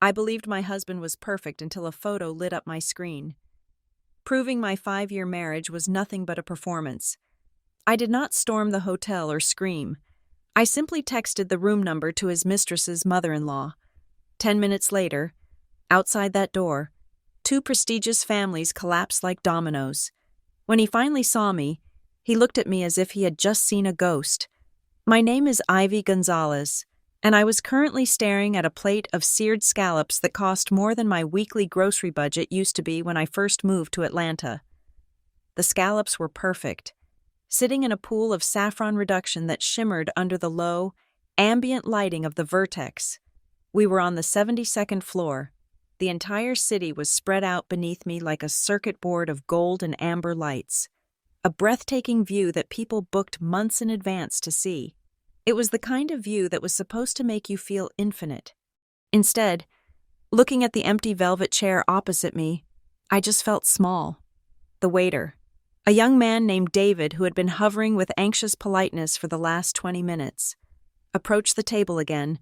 I believed my husband was perfect until a photo lit up my screen, proving my 5-year marriage was nothing but a performance. I did not storm the hotel or scream. I simply texted the room number to his mistress's mother-in-law. 10 minutes later, outside that door, 2 prestigious families collapsed like dominoes. When he finally saw me, he looked at me as if he had just seen a ghost. My name is Ivy Gonzalez, and I was currently staring at a plate of seared scallops that cost more than my weekly grocery budget used to be when I first moved to Atlanta. The scallops were perfect, sitting in a pool of saffron reduction that shimmered under the low, ambient lighting of the Vertex. We were on the 72nd floor. The entire city was spread out beneath me like a circuit board of gold and amber lights, a breathtaking view that people booked months in advance to see. It was the kind of view that was supposed to make you feel infinite. Instead, looking at the empty velvet chair opposite me, I just felt small. The waiter, a young man named David who had been hovering with anxious politeness for the last 20 minutes, approached the table again.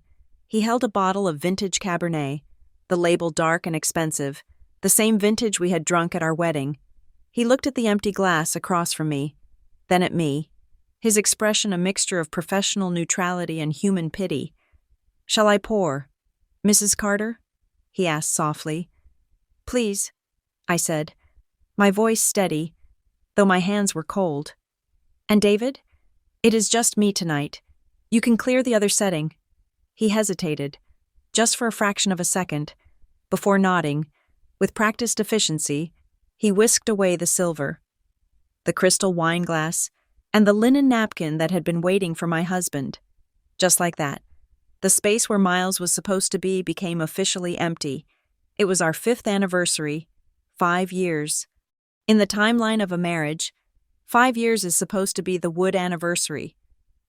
He held a bottle of vintage Cabernet, the label dark and expensive, the same vintage we had drunk at our wedding. He looked at the empty glass across from me, then at me, his expression a mixture of professional neutrality and human pity. "Shall I pour, Mrs. Carter?" he asked softly. "Please," I said, my voice steady, though my hands were cold. "And David? It is just me tonight. You can clear the other setting." He hesitated, just for a fraction of a second, before nodding. With practiced efficiency, he whisked away the silver, the crystal wine glass, and the linen napkin that had been waiting for my husband. Just like that, the space where Miles was supposed to be became officially empty. It was our 5th anniversary, 5 years. In the timeline of a marriage, 5 years is supposed to be the wood anniversary.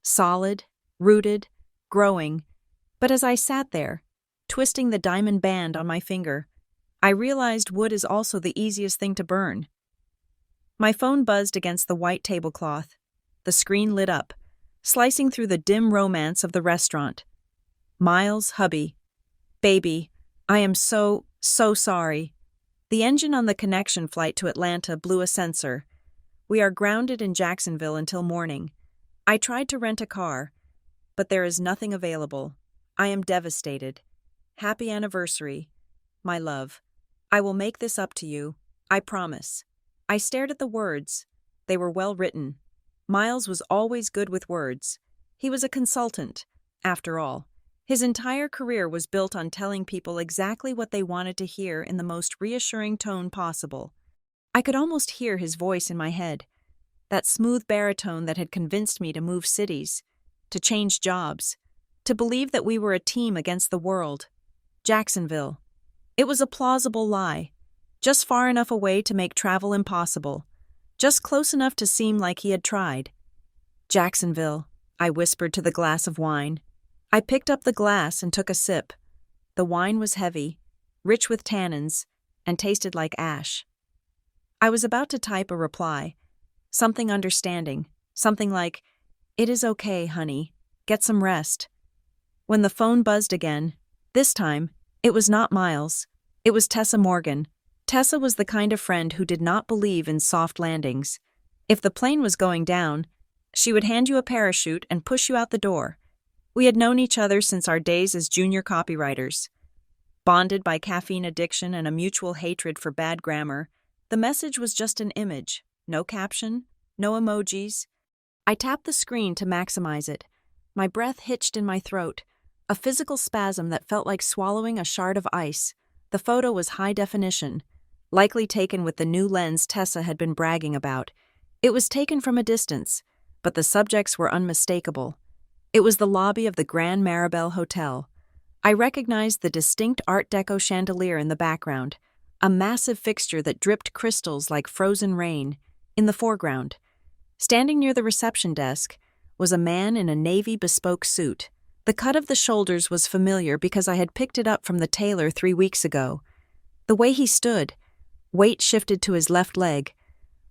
Solid, rooted, growing. But as I sat there, twisting the diamond band on my finger, I realized wood is also the easiest thing to burn. My phone buzzed against the white tablecloth. The screen lit up, slicing through the dim romance of the restaurant. "Miles, hubby. Baby, I am so sorry." The engine on the connection flight to Atlanta blew a sensor. We are grounded in Jacksonville until morning. I tried to rent a car, but there is nothing available. I am devastated. Happy anniversary, my love. I will make this up to you, I promise. I stared at the words. They were well written. Miles was always good with words. He was a consultant, after all. His entire career was built on telling people exactly what they wanted to hear in the most reassuring tone possible. I could almost hear his voice in my head, that smooth baritone that had convinced me to move cities, to change jobs, to believe that we were a team against the world. Jacksonville. It was a plausible lie, just far enough away to make travel impossible, just close enough to seem like he had tried. "Jacksonville," I whispered to the glass of wine. I picked up the glass and took a sip. The wine was heavy, rich with tannins, and tasted like ash. I was about to type a reply, something understanding, something like, "It is okay, honey. Get some rest." When the phone buzzed again, this time, it was not Miles. It was Tessa Morgan. Tessa was the kind of friend who did not believe in soft landings. If the plane was going down, she would hand you a parachute and push you out the door. We had known each other since our days as junior copywriters. Bonded by caffeine addiction and a mutual hatred for bad grammar, the message was just an image. No caption, no emojis. I tapped the screen to maximize it. My breath hitched in my throat, a physical spasm that felt like swallowing a shard of ice. The photo was high definition, likely taken with the new lens Tessa had been bragging about. It was taken from a distance, but the subjects were unmistakable. It was the lobby of the Grand Maribel Hotel. I recognized the distinct Art Deco chandelier in the background, a massive fixture that dripped crystals like frozen rain. In the foreground, standing near the reception desk, was a man in a navy bespoke suit. The cut of the shoulders was familiar because I had picked it up from the tailor 3 weeks ago. The way he stood, weight shifted to his left leg,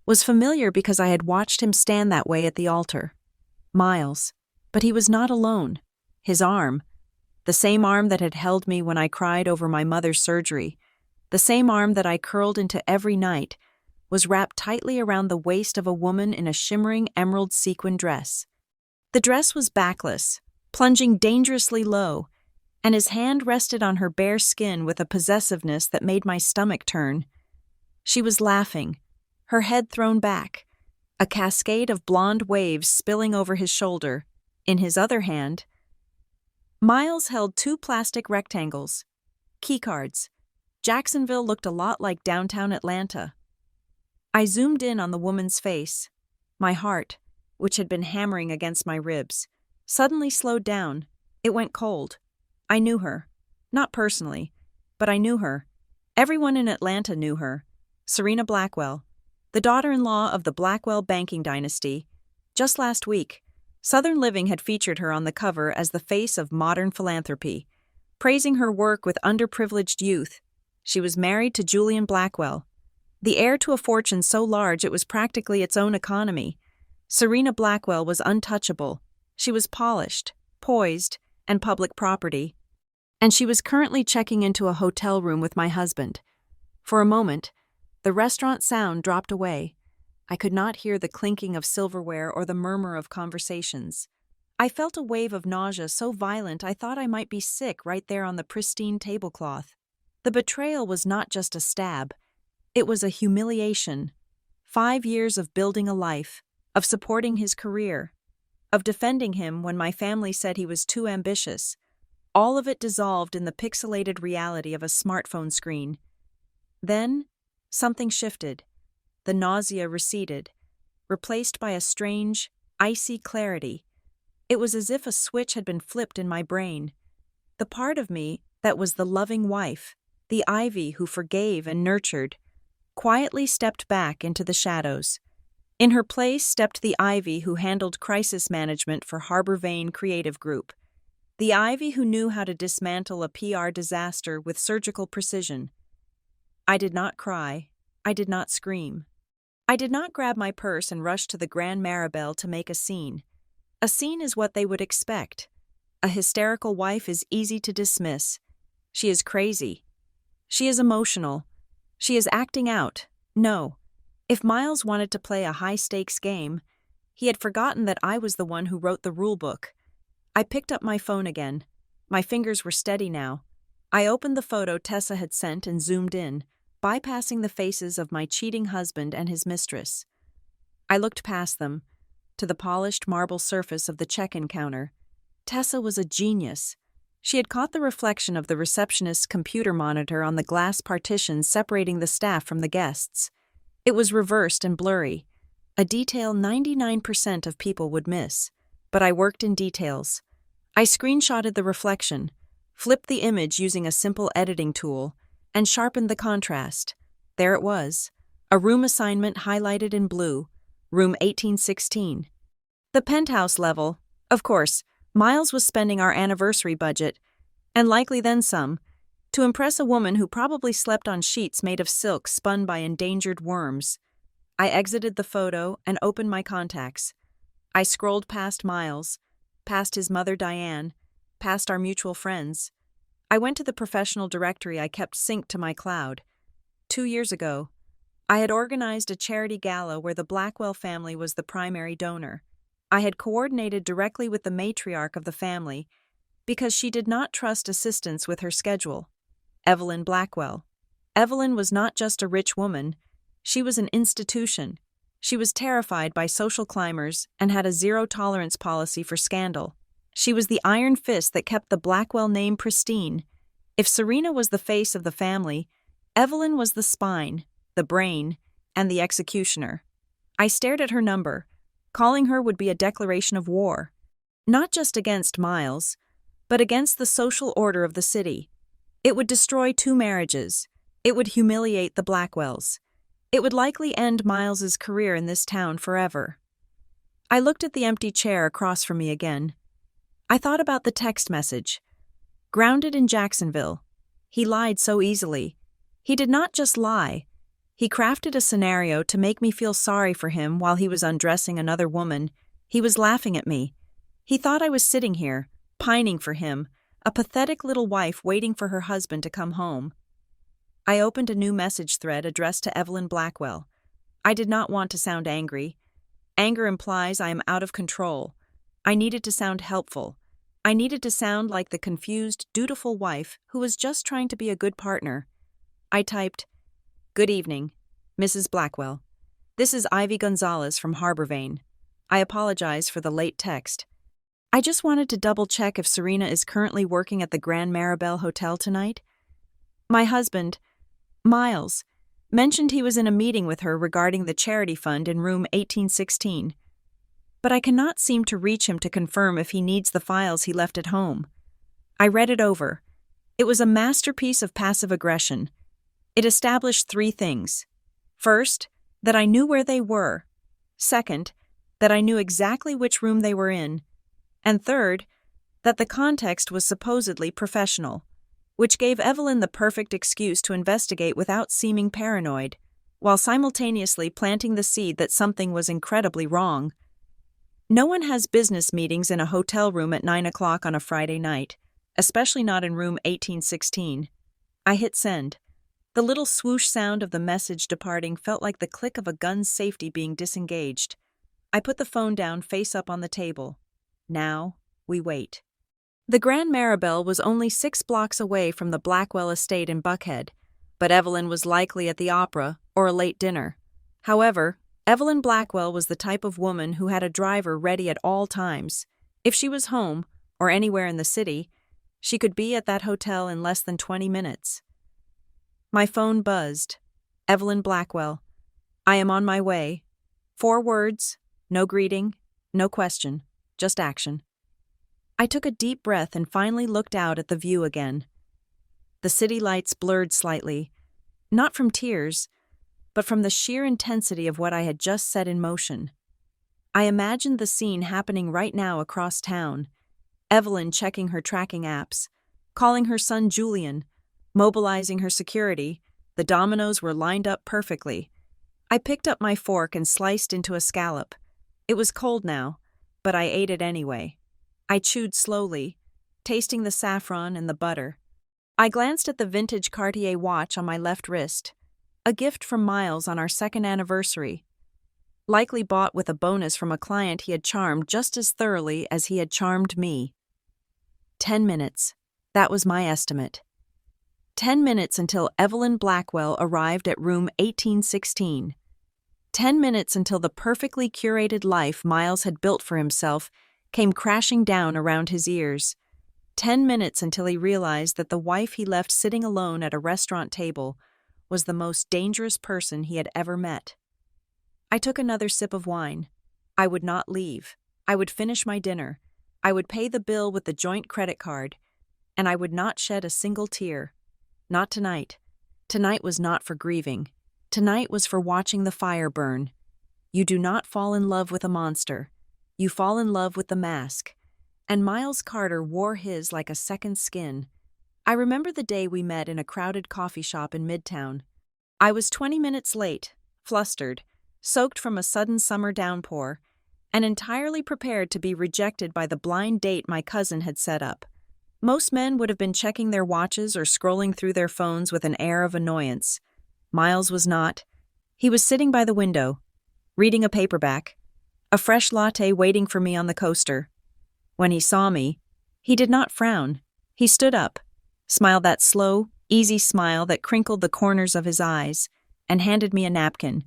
was familiar because I had watched him stand that way at the altar. Miles. But he was not alone. His arm, the The same arm that had held me when I cried over my mother's surgery, the same arm that I curled into every night, was wrapped tightly around the waist of a woman in a shimmering emerald sequin dress. The dress was backless, plunging dangerously low, and his hand rested on her bare skin with a possessiveness that made my stomach turn. She was laughing, her head thrown back, a cascade of blonde waves spilling over his shoulder. In his other hand, Miles held 2 plastic rectangles, keycards. Jacksonville looked a lot like downtown Atlanta. I zoomed in on the woman's face. My heart, which had been hammering against my ribs, suddenly slowed down. It went cold. I knew her. Not personally, but I knew her. Everyone in Atlanta knew her. Serena Blackwell, the daughter-in-law of the Blackwell banking dynasty. Just last week, Southern Living had featured her on the cover as the face of modern philanthropy, praising her work with underprivileged youth. She was married to Julian Blackwell, the heir to a fortune so large it was practically its own economy. Serena Blackwell was untouchable. She was polished, poised, and public property. And she was currently checking into a hotel room with my husband. For a moment, the restaurant sound dropped away. I could not hear the clinking of silverware or the murmur of conversations. I felt a wave of nausea so violent I thought I might be sick right there on the pristine tablecloth. The betrayal was not just a stab. It was a humiliation. 5 years of building a life, of supporting his career, of defending him when my family said he was too ambitious. All of it dissolved in the pixelated reality of a smartphone screen. Then, something shifted. The nausea receded, replaced by a strange, icy clarity. It was as if a switch had been flipped in my brain. The part of me that was the loving wife, the Ivy who forgave and nurtured, quietly stepped back into the shadows. In her place stepped the Ivy who handled crisis management for Harbor Vane Creative Group, the Ivy who knew how to dismantle a PR disaster with surgical precision. I did not cry. I did not scream. I did not grab my purse and rush to the Grand Maribel to make a scene. A scene is what they would expect. A hysterical wife is easy to dismiss. She is crazy. She is emotional. She is acting out. No. If Miles wanted to play a high-stakes game, he had forgotten that I was the one who wrote the rulebook. I picked up my phone again. My fingers were steady now. I opened the photo Tessa had sent and zoomed in, bypassing the faces of my cheating husband and his mistress. I looked past them, to the polished marble surface of the check-in counter. Tessa was a genius. She had caught the reflection of the receptionist's computer monitor on the glass partition separating the staff from the guests. It was reversed and blurry, a detail 99% of people would miss. But I worked in details. I screenshotted the reflection, flipped the image using a simple editing tool, and sharpened the contrast. There it was, a room assignment highlighted in blue, room 1816. The penthouse level. Of course, Miles was spending our anniversary budget, and likely then some, to impress a woman who probably slept on sheets made of silk spun by endangered worms. I exited the photo and opened my contacts. I scrolled past Miles, past his mother Diane, past our mutual friends. I went to the professional directory I kept synced to my cloud. 2 years ago, I had organized a charity gala where the Blackwell family was the primary donor. I had coordinated directly with the matriarch of the family because she did not trust assistance with her schedule. Evelyn Blackwell. Evelyn was not just a rich woman. She was an institution. She was terrified by social climbers and had a zero-tolerance policy for scandal. She was the iron fist that kept the Blackwell name pristine. If Serena was the face of the family, Evelyn was the spine, the brain, and the executioner. I stared at her number. Calling her would be a declaration of war. Not just against Miles, but against the social order of the city. It would destroy 2 marriages. It would humiliate the Blackwells. It would likely end Miles's career in this town forever. I looked at the empty chair across from me again. I thought about the text message. Grounded in Jacksonville. He lied so easily. He did not just lie. He crafted a scenario to make me feel sorry for him while he was undressing another woman. He was laughing at me. He thought I was sitting here, pining for him, a pathetic little wife waiting for her husband to come home. I opened a new message thread addressed to Evelyn Blackwell. I did not want to sound angry. Anger implies I am out of control. I needed to sound helpful. I needed to sound like the confused, dutiful wife who was just trying to be a good partner. I typed, "Good evening, Mrs. Blackwell. This is Ivy Gonzalez from Harbor Vane. I apologize for the late text. I just wanted to double-check if Serena is currently working at the Grand Maribel Hotel tonight. My husband, Miles, mentioned he was in a meeting with her regarding the charity fund in room 1816. But I cannot seem to reach him to confirm if he needs the files he left at home. I read it over. It was a masterpiece of passive aggression. It established 3 things. First, that I knew where they were. Second, that I knew exactly which room they were in. And third, that the context was supposedly professional, which gave Evelyn the perfect excuse to investigate without seeming paranoid, while simultaneously planting the seed that something was incredibly wrong. No one has business meetings in a hotel room at 9 o'clock on a Friday night, especially not in room 1816. I hit send. The little swoosh sound of the message departing felt like the click of a gun's safety being disengaged. I put the phone down face up on the table. Now, we wait. The Grand Maribel was only 6 blocks away from the Blackwell estate in Buckhead, but Evelyn was likely at the opera or a late dinner. However, Evelyn Blackwell was the type of woman who had a driver ready at all times. If she was home, or anywhere in the city, she could be at that hotel in less than 20 minutes. My phone buzzed. Evelyn Blackwell. I am on my way. 4 words, no greeting, no question, just action. I took a deep breath and finally looked out at the view again. The city lights blurred slightly, not from tears, but from the sheer intensity of what I had just set in motion. I imagined the scene happening right now across town. Evelyn checking her tracking apps, calling her son Julian, mobilizing her security. The dominoes were lined up perfectly. I picked up my fork and sliced into a scallop. It was cold now, but I ate it anyway. I chewed slowly, tasting the saffron and the butter. I glanced at the vintage Cartier watch on my left wrist, a gift from Miles on our 2nd anniversary, likely bought with a bonus from a client he had charmed just as thoroughly as he had charmed me. 10 minutes. That was my estimate. 10 minutes until Evelyn Blackwell arrived at room 1816. 10 minutes until the perfectly curated life Miles had built for himself came crashing down around his ears. 10 minutes until he realized that the wife he left sitting alone at a restaurant table was the most dangerous person he had ever met. I took another sip of wine. I would not leave. I would finish my dinner. I would pay the bill with the joint credit card. And I would not shed a single tear. Not tonight. Tonight was not for grieving. Tonight was for watching the fire burn. You do not fall in love with a monster. You fall in love with the mask. And Miles Carter wore his like a second skin. I remember the day we met in a crowded coffee shop in Midtown. I was 20 minutes late, flustered, soaked from a sudden summer downpour, and entirely prepared to be rejected by the blind date my cousin had set up. Most men would have been checking their watches or scrolling through their phones with an air of annoyance. Miles was not. He was sitting by the window, reading a paperback, a fresh latte waiting for me on the coaster. When he saw me, he did not frown. He stood up, smiled that slow, easy smile that crinkled the corners of his eyes, and handed me a napkin.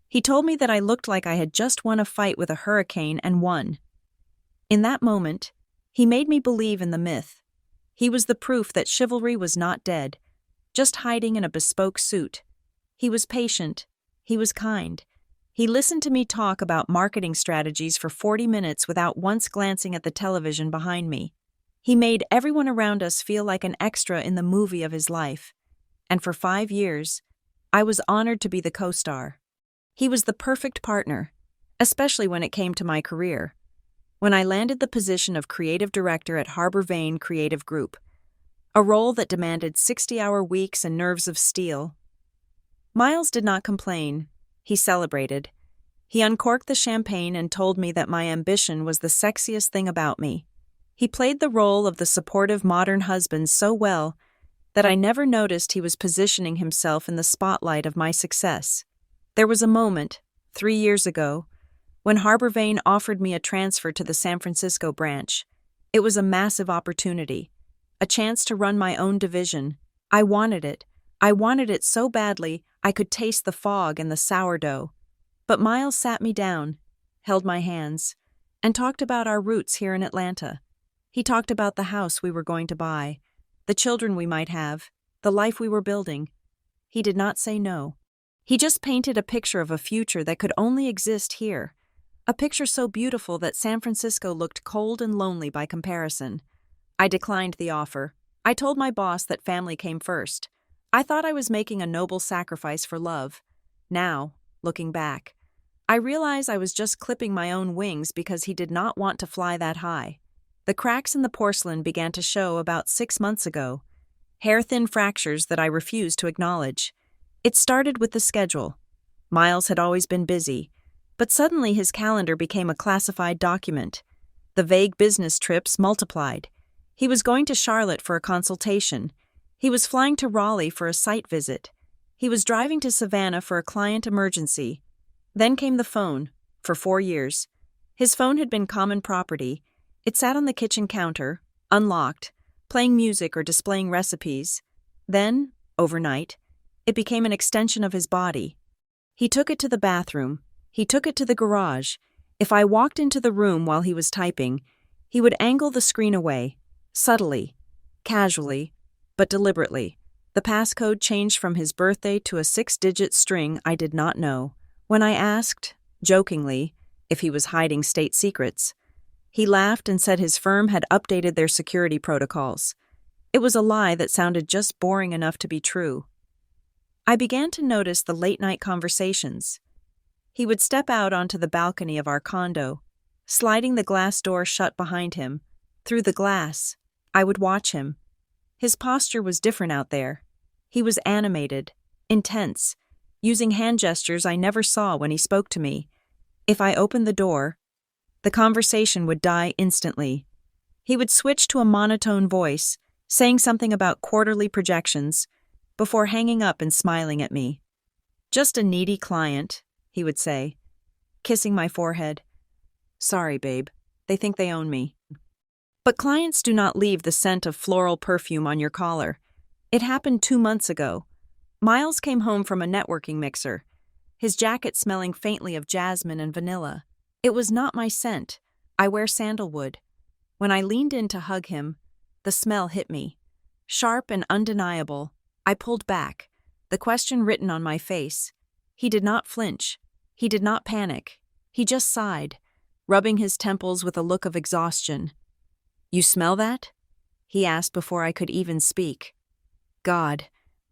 He told me that I looked like I had just won a fight with a hurricane and won. In that moment, he made me believe in the myth. He was the proof that chivalry was not dead, just hiding in a bespoke suit. He was patient. He was kind. He listened to me talk about marketing strategies for 40 minutes without once glancing at the television behind me. He made everyone around us feel like an extra in the movie of his life. And for 5 years, I was honored to be the co-star. He was the perfect partner, especially when it came to my career. When I landed the position of creative director at Harbor Vane Creative Group, a role that demanded 60-hour weeks and nerves of steel. Miles did not complain. He celebrated. He uncorked the champagne and told me that my ambition was the sexiest thing about me. He played the role of the supportive modern husband so well that I never noticed he was positioning himself in the spotlight of my success. There was a moment, 3 years ago, when Harbor Vane offered me a transfer to the San Francisco branch. It was a massive opportunity, a chance to run my own division. I wanted it. I wanted it so badly I could taste the fog and the sourdough. But Miles sat me down, held my hands, and talked about our roots here in Atlanta. He talked about the house we were going to buy, the children we might have, the life we were building. He did not say no. He just painted a picture of a future that could only exist here, a picture so beautiful that San Francisco looked cold and lonely by comparison. I declined the offer. I told my boss that family came first. I thought I was making a noble sacrifice for love. Now, looking back, I realize I was just clipping my own wings because he did not want to fly that high. The cracks in the porcelain began to show about 6 months ago, hair-thin fractures that I refused to acknowledge. It started with the schedule. Miles had always been busy, but suddenly his calendar became a classified document. The vague business trips multiplied. He was going to Charlotte for a consultation. He was flying to Raleigh for a site visit. He was driving to Savannah for a client emergency. Then came the phone, for 4 years. His phone had been common property. It sat on the kitchen counter, unlocked, playing music or displaying recipes. Then, overnight, it became an extension of his body. He took it to the bathroom. He took it to the garage. If I walked into the room while he was typing, he would angle the screen away, subtly, casually, but deliberately. The passcode changed from his birthday to a 6-digit string I did not know. When I asked, jokingly, if he was hiding state secrets, he laughed and said his firm had updated their security protocols. It was a lie that sounded just boring enough to be true. I began to notice the late-night conversations. He would step out onto the balcony of our condo, sliding the glass door shut behind him. Through the glass, I would watch him. His posture was different out there. He was animated, intense, using hand gestures I never saw when he spoke to me. If I opened the door, the conversation would die instantly. He would switch to a monotone voice, saying something about quarterly projections, before hanging up and smiling at me. "Just a needy client," he would say, kissing my forehead. "Sorry, babe. They think they own me." But clients do not leave the scent of floral perfume on your collar. It happened 2 months ago. Miles came home from a networking mixer, his jacket smelling faintly of jasmine and vanilla. It was not my scent. I wear sandalwood. When I leaned in to hug him, the smell hit me. Sharp and undeniable, I pulled back, the question written on my face. He did not flinch. He did not panic. He just sighed, rubbing his temples with a look of exhaustion. "You smell that?" he asked before I could even speak. God,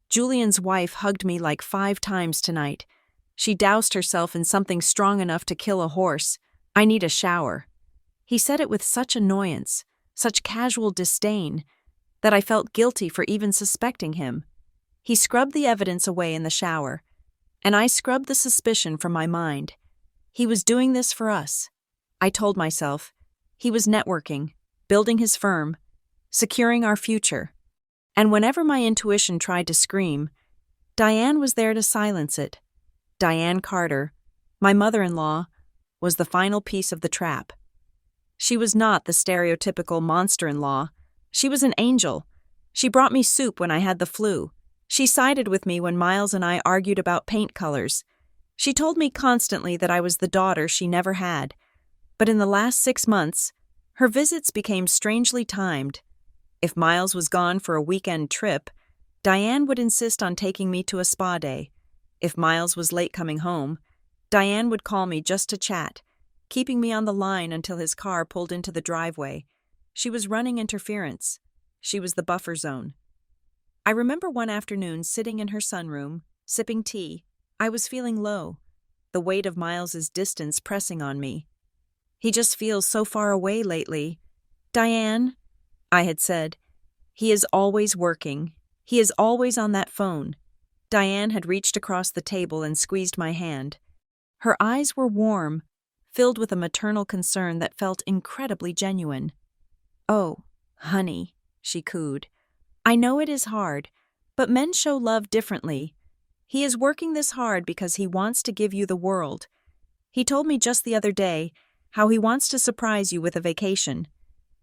Julian's wife hugged me like 5 times tonight. She doused herself in something strong enough to kill a horse. I need a shower. He said it with such annoyance, such casual disdain, that I felt guilty for even suspecting him. He scrubbed the evidence away in the shower, and I scrubbed the suspicion from my mind. He was doing this for us. I told myself. He was networking, building his firm, securing our future. And whenever my intuition tried to scream, Diane was there to silence it. Diane Carter, my mother-in-law, was the final piece of the trap. She was not the stereotypical monster-in-law. She was an angel. She brought me soup when I had the flu. She sided with me when Miles and I argued about paint colors. She told me constantly that I was the daughter she never had. But in the last 6 months, her visits became strangely timed. If Miles was gone for a weekend trip, Diane would insist on taking me to a spa day. If Miles was late coming home, Diane would call me just to chat, keeping me on the line until his car pulled into the driveway. She was running interference. She was the buffer zone. I remember one afternoon sitting in her sunroom, sipping tea. I was feeling low, the weight of Miles's distance pressing on me. "He just feels so far away lately." "Diane," I had said, "he is always working. He is always on that phone." Diane had reached across the table and squeezed my hand. Her eyes were warm, filled with a maternal concern that felt incredibly genuine. "Oh, honey," she cooed. "I know it is hard, but men show love differently. He is working this hard because he wants to give you the world. He told me just the other day how he wants to surprise you with a vacation.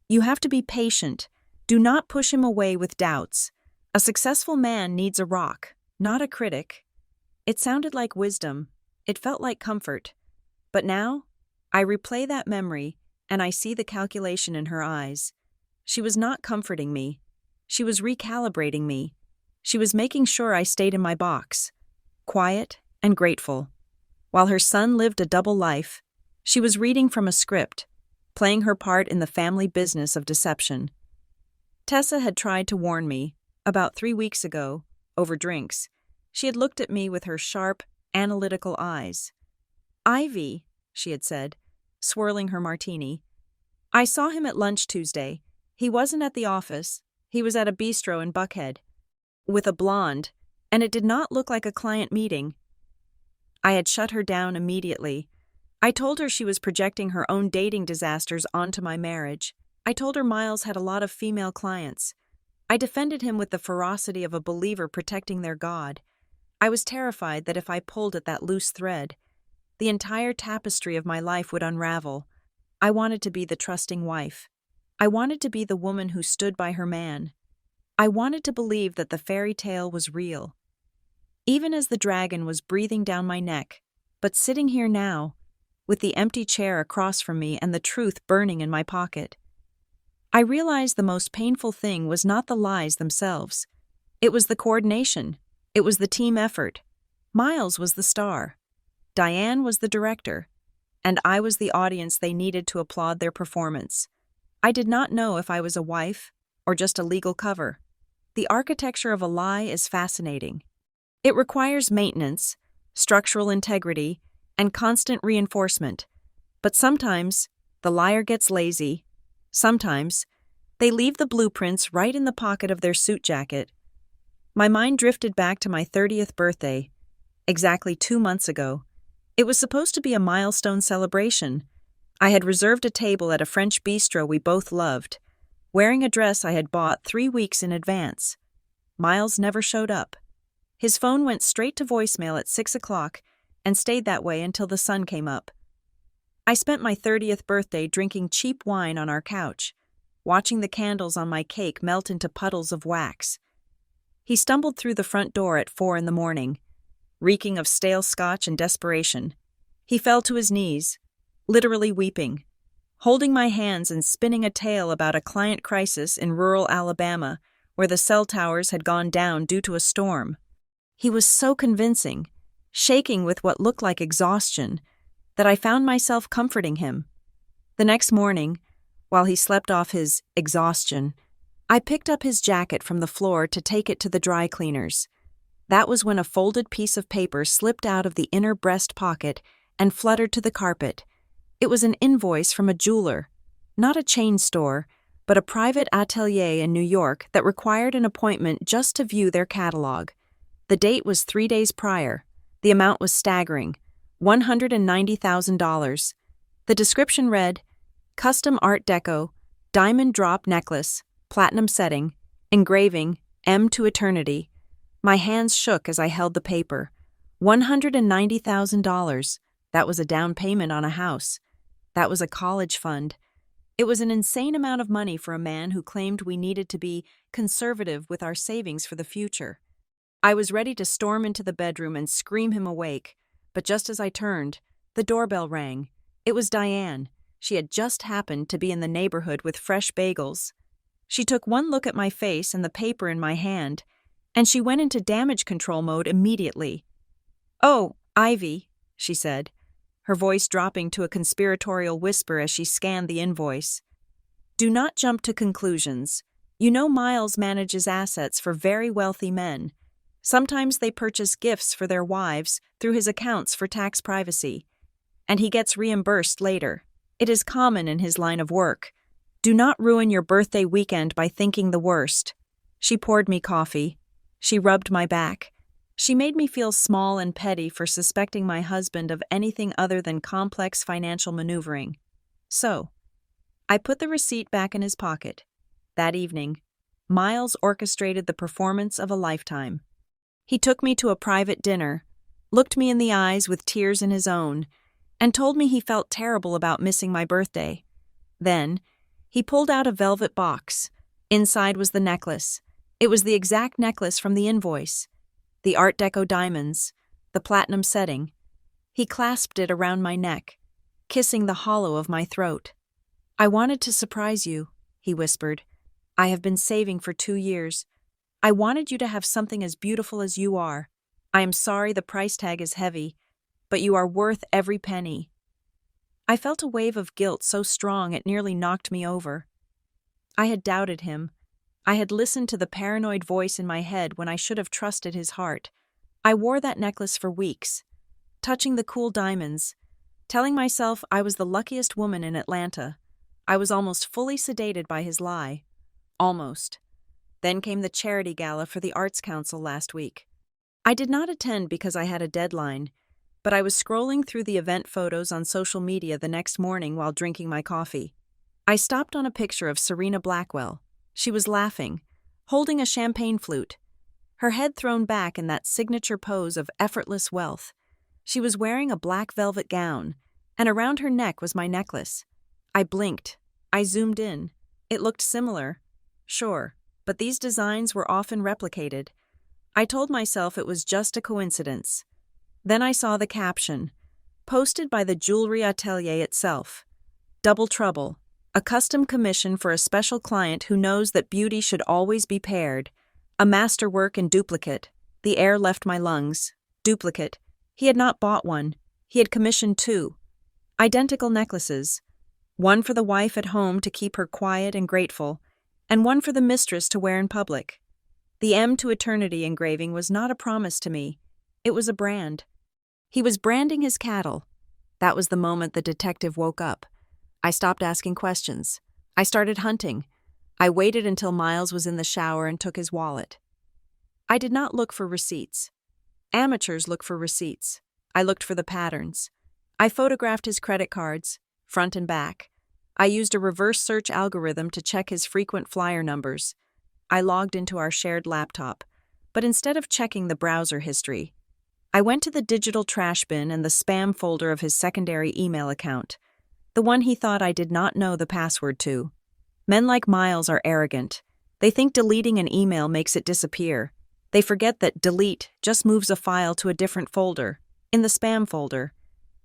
You have to be patient. Do not push him away with doubts. A successful man needs a rock, not a critic." It sounded like wisdom. It felt like comfort. But now, I replay that memory, and I see the calculation in her eyes. She was not comforting me. She was recalibrating me. She was making sure I stayed in my box, quiet and grateful. While her son lived a double life, she was reading from a script, playing her part in the family business of deception. Tessa had tried to warn me, about 3 weeks ago, over drinks. She had looked at me with her sharp, analytical eyes. "Ivy," she had said, swirling her martini, "I saw him at lunch Tuesday. He wasn't at the office. He was at a bistro in Buckhead. With a blonde, and it did not look like a client meeting." I had shut her down immediately. I told her she was projecting her own dating disasters onto my marriage. I told her Miles had a lot of female clients. I defended him with the ferocity of a believer protecting their God. I was terrified that if I pulled at that loose thread, the entire tapestry of my life would unravel. I wanted to be the trusting wife. I wanted to be the woman who stood by her man. I wanted to believe that the fairy tale was real. Even as the dragon was breathing down my neck, but sitting here now, with the empty chair across from me and the truth burning in my pocket, I realized the most painful thing was not the lies themselves. It was the coordination. It was the team effort. Miles was the star. Diane was the director. And I was the audience they needed to applaud their performance. I did not know if I was a wife or just a legal cover. The architecture of a lie is fascinating. It requires maintenance, structural integrity, and constant reinforcement. But sometimes the liar gets lazy. Sometimes they leave the blueprints right in the pocket of their suit jacket. My mind drifted back to my 30th birthday, exactly 2 months ago. It was supposed to be a milestone celebration. I had reserved a table at a French bistro we both loved, wearing a dress I had bought 3 weeks in advance. Miles never showed up. His phone went straight to voicemail at 6 o'clock and stayed that way until the sun came up. I spent my 30th birthday drinking cheap wine on our couch, watching the candles on my cake melt into puddles of wax. He stumbled through the front door at 4 in the morning, reeking of stale scotch and desperation. He fell to his knees, literally weeping, holding my hands and spinning a tale about a client crisis in rural Alabama where the cell towers had gone down due to a storm. He was so convincing, shaking with what looked like exhaustion, that I found myself comforting him. The next morning, while he slept off his exhaustion, I picked up his jacket from the floor to take it to the dry cleaners. That was when a folded piece of paper slipped out of the inner breast pocket and fluttered to the carpet. It was an invoice from a jeweler, not a chain store, but a private atelier in New York that required an appointment just to view their catalog. The date was 3 days prior. The amount was staggering, $190,000. The description read, "Custom Art Deco, diamond drop necklace, platinum setting, engraving, M to eternity." My hands shook as I held the paper. $190,000. That was a down payment on a house. That was a college fund. It was an insane amount of money for a man who claimed we needed to be conservative with our savings for the future. I was ready to storm into the bedroom and scream him awake, but just as I turned, the doorbell rang. It was Diane. She had just happened to be in the neighborhood with fresh bagels. She took one look at my face and the paper in my hand, and she went into damage control mode immediately. "Oh, Ivy," she said, her voice dropping to a conspiratorial whisper as she scanned the invoice. "Do not jump to conclusions. You know Miles manages assets for very wealthy men. Sometimes they purchase gifts for their wives through his accounts for tax privacy, and he gets reimbursed later. It is common in his line of work. Do not ruin your birthday weekend by thinking the worst." She poured me coffee. She rubbed my back. She made me feel small and petty for suspecting my husband of anything other than complex financial maneuvering. So, I put the receipt back in his pocket. That evening, Miles orchestrated the performance of a lifetime. He took me to a private dinner, looked me in the eyes with tears in his own, and told me he felt terrible about missing my birthday. Then, he pulled out a velvet box. Inside was the necklace. It was the exact necklace from the invoice. The Art Deco diamonds, the platinum setting. He clasped it around my neck, kissing the hollow of my throat. "I wanted to surprise you," he whispered. "I have been saving for 2 years. I wanted you to have something as beautiful as you are. I am sorry the price tag is heavy, but you are worth every penny." I felt a wave of guilt so strong it nearly knocked me over. I had doubted him. I had listened to the paranoid voice in my head when I should have trusted his heart. I wore that necklace for weeks, touching the cool diamonds, telling myself I was the luckiest woman in Atlanta. I was almost fully sedated by his lie. Almost. Then came the charity gala for the Arts Council last week. I did not attend because I had a deadline, but I was scrolling through the event photos on social media the next morning while drinking my coffee. I stopped on a picture of Serena Blackwell. She was laughing, holding a champagne flute, her head thrown back in that signature pose of effortless wealth. She was wearing a black velvet gown, and around her neck was my necklace. I blinked. I zoomed in. It looked similar. Sure, but these designs were often replicated. I told myself it was just a coincidence. Then I saw the caption, posted by the jewelry atelier itself. "Double Trouble, a custom commission for a special client who knows that beauty should always be paired. A masterwork in duplicate." The air left my lungs. Duplicate. He had not bought one. He had commissioned 2. Identical necklaces. One for the wife at home to keep her quiet and grateful, and one for the mistress to wear in public. The M to Eternity engraving was not a promise to me. It was a brand. He was branding his cattle. That was the moment the detective woke up. I stopped asking questions. I started hunting. I waited until Miles was in the shower and took his wallet. I did not look for receipts. Amateurs look for receipts. I looked for the patterns. I photographed his credit cards, front and back. I used a reverse search algorithm to check his frequent flyer numbers. I logged into our shared laptop, but instead of checking the browser history, I went to the digital trash bin and the spam folder of his secondary email account, the one he thought I did not know the password to. Men like Miles are arrogant. They think deleting an email makes it disappear. They forget that delete just moves a file to a different folder, in the spam folder.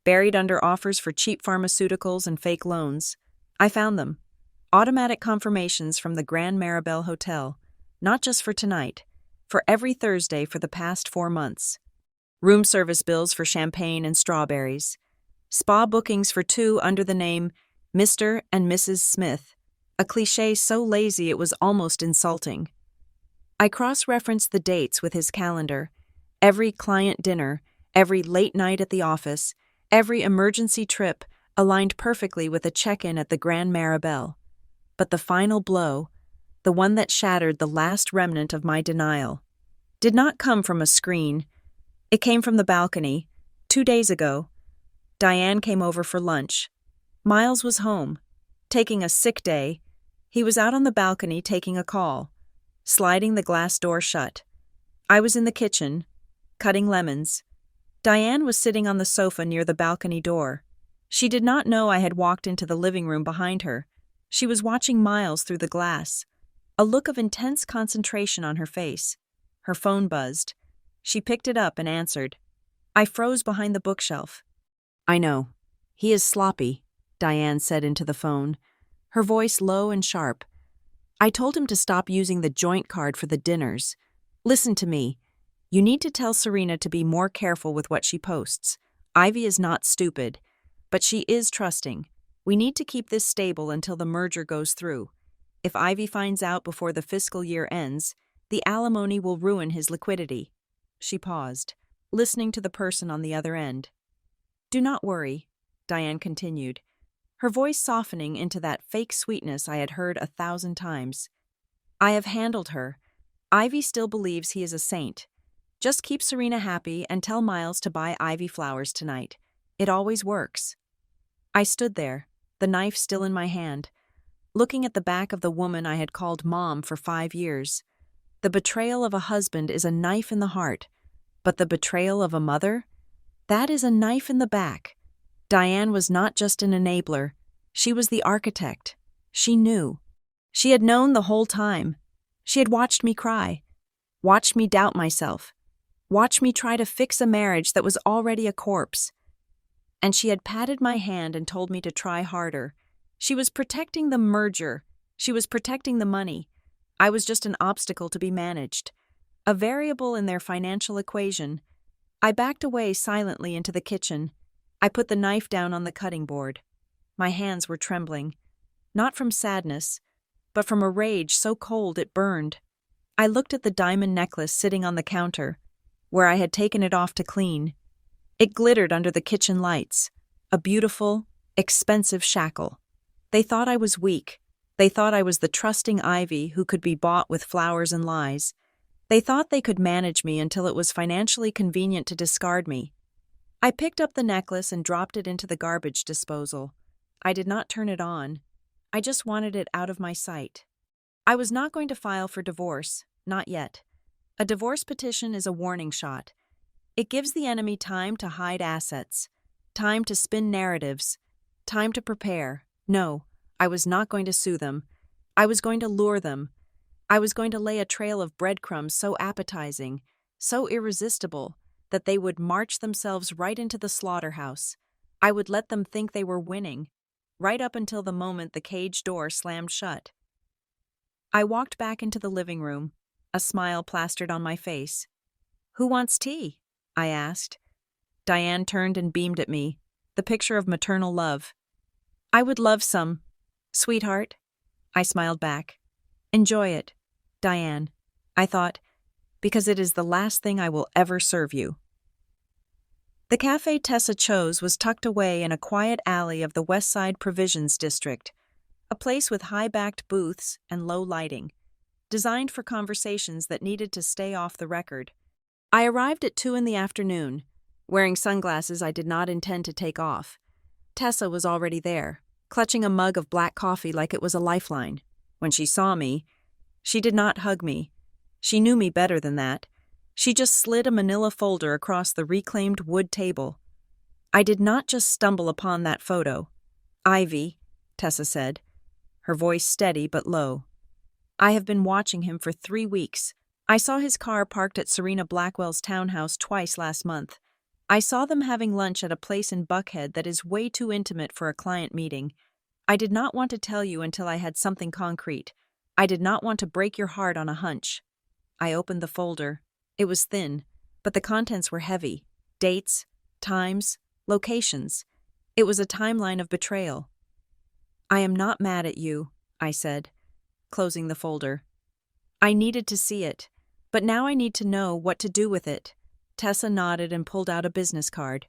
Buried under offers for cheap pharmaceuticals and fake loans, I found them. Automatic confirmations from the Grand Maribel Hotel, not just for tonight, for every Thursday for the past 4 months. Room service bills for champagne and strawberries. Spa bookings for 2 under the name Mr. and Mrs. Smith, a cliché so lazy it was almost insulting. I cross-referenced the dates with his calendar. Every client dinner, every late night at the office, every emergency trip aligned perfectly with a check-in at the Grand Maribel. But the final blow, the one that shattered the last remnant of my denial, did not come from a screen. It came from the balcony. 2 days ago, Diane came over for lunch. Miles was home, taking a sick day. He was out on the balcony taking a call, sliding the glass door shut. I was in the kitchen, cutting lemons. Diane was sitting on the sofa near the balcony door. She did not know I had walked into the living room behind her. She was watching Miles through the glass, a look of intense concentration on her face. Her phone buzzed. She picked it up and answered. I froze behind the bookshelf. "I know. He is sloppy," Diane said into the phone, her voice low and sharp. "I told him to stop using the joint card for the dinners. Listen to me. You need to tell Serena to be more careful with what she posts. Ivy is not stupid, but she is trusting. We need to keep this stable until the merger goes through. If Ivy finds out before the fiscal year ends, the alimony will ruin his liquidity." She paused, listening to the person on the other end. "Do not worry," Diane continued, her voice softening into that fake sweetness I had heard 1,000 times. "I have handled her. Ivy still believes he is a saint. Just keep Serena happy and tell Miles to buy Ivy flowers tonight. It always works." I stood there, the knife still in my hand. looking at the back of the woman I had called Mom for 5 years. The betrayal of a husband is a knife in the heart, but the betrayal of a mother? That is a knife in the back. Diane was not just an enabler, she was the architect. She knew. She had known the whole time. She had watched me cry, watched me doubt myself, watched me try to fix a marriage that was already a corpse. And she had patted my hand and told me to try harder. She was protecting the merger. She was protecting the money. I was just an obstacle to be managed, a variable in their financial equation. I backed away silently into the kitchen. I put the knife down on the cutting board. My hands were trembling, not from sadness, but from a rage so cold it burned. I looked at the diamond necklace sitting on the counter, where I had taken it off to clean. It glittered under the kitchen lights, a beautiful, expensive shackle. They thought I was weak. They thought I was the trusting Ivy who could be bought with flowers and lies. They thought they could manage me until it was financially convenient to discard me. I picked up the necklace and dropped it into the garbage disposal. I did not turn it on. I just wanted it out of my sight. I was not going to file for divorce, not yet. A divorce petition is a warning shot. It gives the enemy time to hide assets, time to spin narratives, time to prepare. No, I was not going to sue them. I was going to lure them. I was going to lay a trail of breadcrumbs so appetizing, so irresistible, that they would march themselves right into the slaughterhouse. I would let them think they were winning, right up until the moment the cage door slammed shut. I walked back into the living room, a smile plastered on my face. "Who wants tea?" I asked. Diane turned and beamed at me, the picture of maternal love. "I would love some, sweetheart." I smiled back. "Enjoy it, Diane," I thought, "because it is the last thing I will ever serve you." The cafe Tessa chose was tucked away in a quiet alley of the West Side Provisions District, a place with high-backed booths and low lighting, designed for conversations that needed to stay off the record. I arrived at 2 in the afternoon, wearing sunglasses I did not intend to take off. Tessa was already there, clutching a mug of black coffee like it was a lifeline. When she saw me, she did not hug me. She knew me better than that. She just slid a manila folder across the reclaimed wood table. "I did not just stumble upon that photo. Ivy," Tessa said, her voice steady but low. "I have been watching him for 3 weeks. I saw his car parked at Serena Blackwell's townhouse twice last month. I saw them having lunch at a place in Buckhead that is way too intimate for a client meeting. I did not want to tell you until I had something concrete. I did not want to break your heart on a hunch." I opened the folder. It was thin, but the contents were heavy. Dates, times, locations. It was a timeline of betrayal. "I am not mad at you," I said, closing the folder. "I needed to see it, but now I need to know what to do with it." Tessa nodded and pulled out a business card.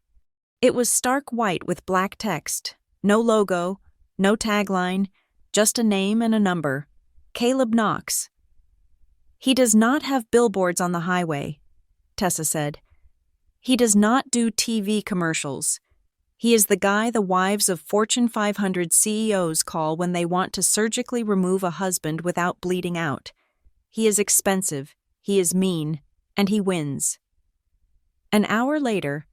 It was stark white with black text. No logo, no tagline, just a name and a number. Caleb Knox. "He does not have billboards on the highway," Tessa said. "He does not do TV commercials. He is the guy the wives of Fortune 500 CEOs call when they want to surgically remove a husband without bleeding out. He is expensive, he is mean, and he wins." An hour later,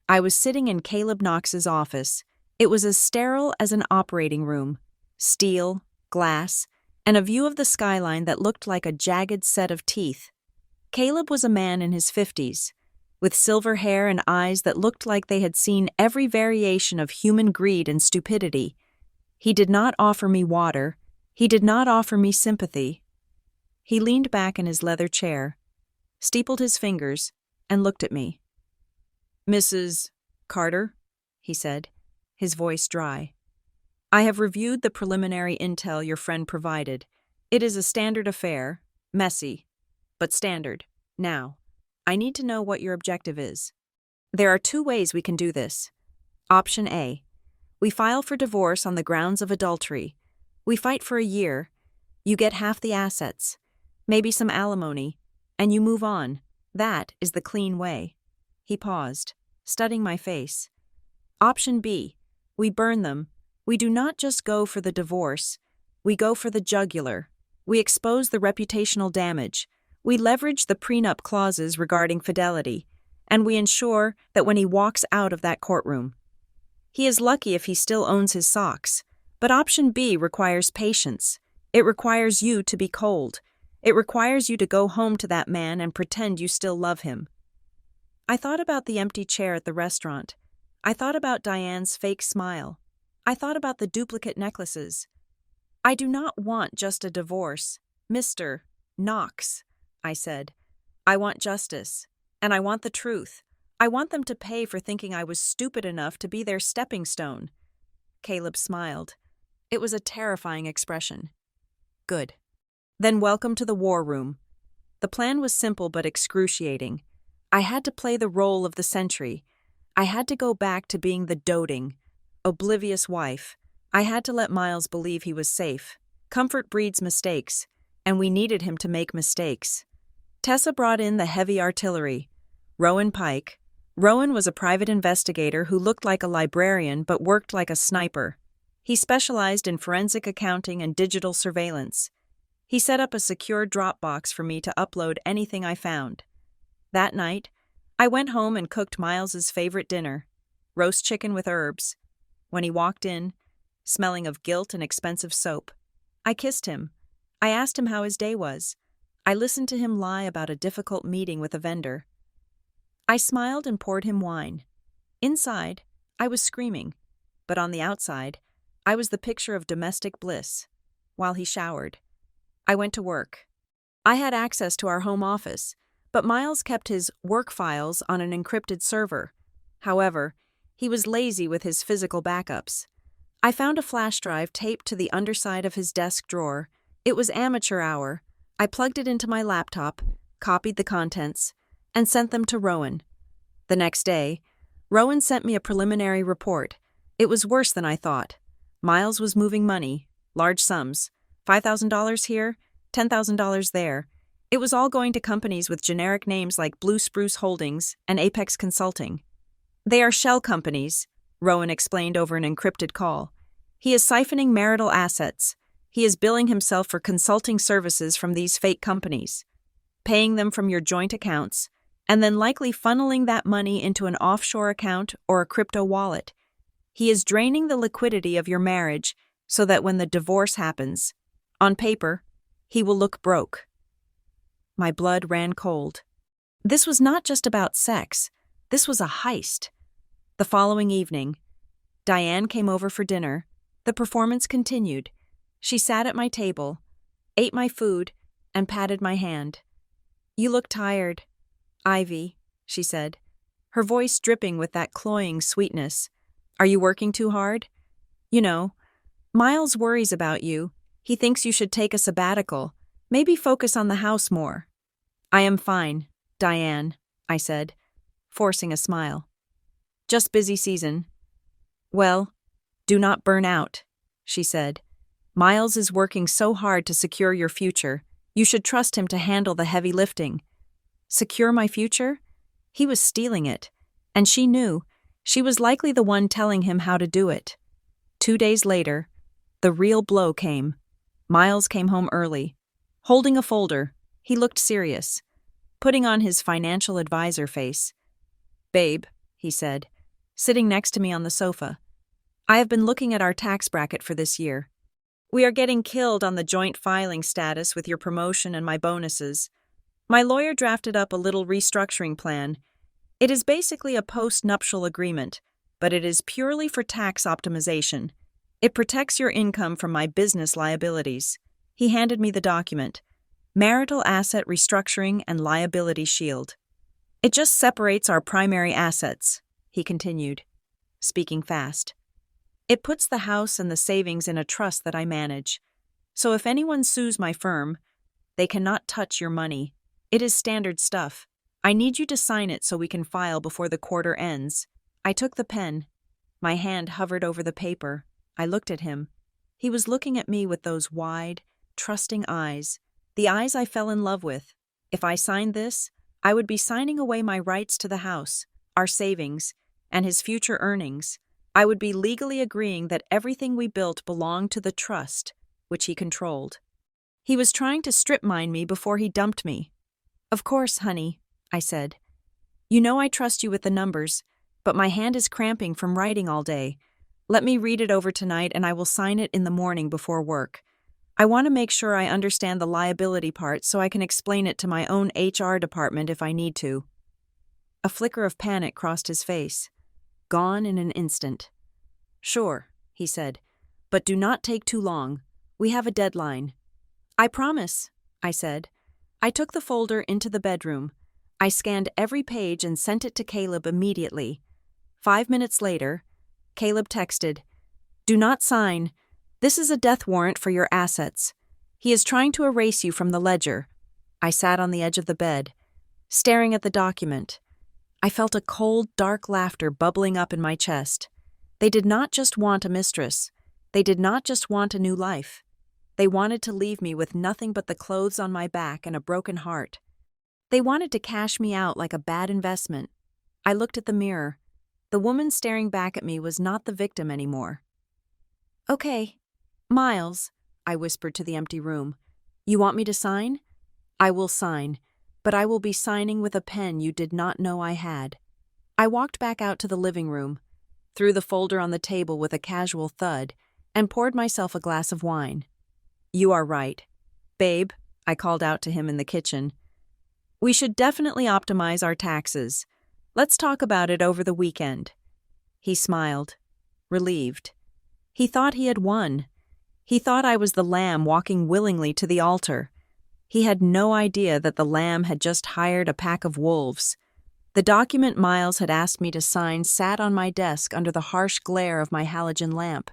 I was sitting in Caleb Knox's office. It was as sterile as an operating room. Steel, glass, and a view of the skyline that looked like a jagged set of teeth. Caleb was a man in his 50s, with silver hair and eyes that looked like they had seen every variation of human greed and stupidity. He did not offer me water. He did not offer me sympathy. He leaned back in his leather chair, steepled his fingers, and looked at me. "Mrs. Carter," he said, his voice dry. "I have reviewed the preliminary intel your friend provided. It is a standard affair, messy, but standard. Now, I need to know what your objective is. There are 2 ways we can do this. Option A. We file for divorce on the grounds of adultery. We fight for a year. You get half the assets, maybe some alimony, and you move on. That is the clean way." He paused, studying my face. Option B. We burn them. We do not just go for the divorce. We go for the jugular. We expose the reputational damage. We leverage the prenup clauses regarding fidelity, and we ensure that when he walks out of that courtroom, he is lucky if he still owns his socks. But option B requires patience. It requires you to be cold. It requires you to go home to that man and pretend you still love him. I thought about the empty chair at the restaurant. I thought about Diane's fake smile. I thought about the duplicate necklaces. I do not want just a divorce, Mr. Knox, I said. I want justice, and I want the truth. I want them to pay for thinking I was stupid enough to be their stepping stone. Caleb smiled. It was a terrifying expression. Good. Then welcome to the war room. The plan was simple but excruciating. I had to play the role of the sentry. I had to go back to being the doting, oblivious wife. I had to let Miles believe he was safe. Comfort breeds mistakes, and we needed him to make mistakes. Tessa brought in the heavy artillery. Rowan Pike. Rowan was a private investigator who looked like a librarian but worked like a sniper. He specialized in forensic accounting and digital surveillance. He set up a secure Dropbox for me to upload anything I found. That night, I went home and cooked Miles's favorite dinner, roast chicken with herbs. When he walked in, smelling of guilt and expensive soap, I kissed him. I asked him how his day was. I listened to him lie about a difficult meeting with a vendor. I smiled and poured him wine. Inside, I was screaming, but on the outside, I was the picture of domestic bliss. While he showered, I went to work. I had access to our home office, but Miles kept his work files on an encrypted server. However, he was lazy with his physical backups. I found a flash drive taped to the underside of his desk drawer. It was amateur hour. I plugged it into my laptop, copied the contents, and sent them to Rowan. The next day, Rowan sent me a preliminary report. It was worse than I thought. Miles was moving money, large sums, $5,000 here, $10,000 there. It was all going to companies with generic names like Blue Spruce Holdings and Apex Consulting. They are shell companies, Rowan explained over an encrypted call. He is siphoning marital assets. He is billing himself for consulting services from these fake companies, paying them from your joint accounts, and then likely funneling that money into an offshore account or a crypto wallet. He is draining the liquidity of your marriage so that when the divorce happens, on paper, he will look broke. My blood ran cold. This was not just about sex. This was a heist. The following evening, Diane came over for dinner. The performance continued. She sat at my table, ate my food, and patted my hand. You look tired, Ivy, she said, her voice dripping with that cloying sweetness. Are you working too hard? You know, Miles worries about you. He thinks you should take a sabbatical, maybe focus on the house more. I am fine, Diane, I said, forcing a smile. Just busy season. Well, do not burn out, she said. Miles is working so hard to secure your future. You should trust him to handle the heavy lifting. Secure my future? He was stealing it, and she knew. She was likely the one telling him how to do it. 2 days later, the real blow came. Miles came home early. Holding a folder, he looked serious, putting on his financial advisor face. Babe, he said, sitting next to me on the sofa. I have been looking at our tax bracket for this year. We are getting killed on the joint filing status with your promotion and my bonuses. My lawyer drafted up a little restructuring plan. It is basically a post-nuptial agreement, but it is purely for tax optimization. It protects your income from my business liabilities. He handed me the document. Marital Asset Restructuring and Liability Shield. It just separates our primary assets, he continued, speaking fast. It puts the house and the savings in a trust that I manage. So if anyone sues my firm, they cannot touch your money. It is standard stuff. I need you to sign it so we can file before the quarter ends. I took the pen. My hand hovered over the paper. I looked at him. He was looking at me with those wide, trusting eyes, the eyes I fell in love with. If I signed this, I would be signing away my rights to the house, our savings, and his future earnings. I would be legally agreeing that everything we built belonged to the trust, which he controlled. He was trying to strip mine me before he dumped me. "Of course, honey," I said. "You know I trust you with the numbers, but my hand is cramping from writing all day. Let me read it over tonight and I will sign it in the morning before work. I want to make sure I understand the liability part so I can explain it to my own HR department if I need to." A flicker of panic crossed his face. Gone in an instant. "Sure," he said, "but do not take too long. We have a deadline." "I promise," I said. I took the folder into the bedroom. I scanned every page and sent it to Caleb immediately. 5 minutes later, Caleb texted, "Do not sign. This is a death warrant for your assets. He is trying to erase you from the ledger." I sat on the edge of the bed, staring at the document. I felt a cold, dark laughter bubbling up in my chest. They did not just want a mistress. They did not just want a new life. They wanted to leave me with nothing but the clothes on my back and a broken heart. They wanted to cash me out like a bad investment. I looked at the mirror. The woman staring back at me was not the victim anymore. "Okay, Miles," I whispered to the empty room. "You want me to sign? I will sign, but I will be signing with a pen you did not know I had." I walked back out to the living room, threw the folder on the table with a casual thud, and poured myself a glass of wine. "You are right. Babe," I called out to him in the kitchen. "We should definitely optimize our taxes. Let's talk about it over the weekend." He smiled, relieved. He thought he had won. He thought I was the lamb walking willingly to the altar. He had no idea that the lamb had just hired a pack of wolves. The document Miles had asked me to sign sat on my desk under the harsh glare of my halogen lamp.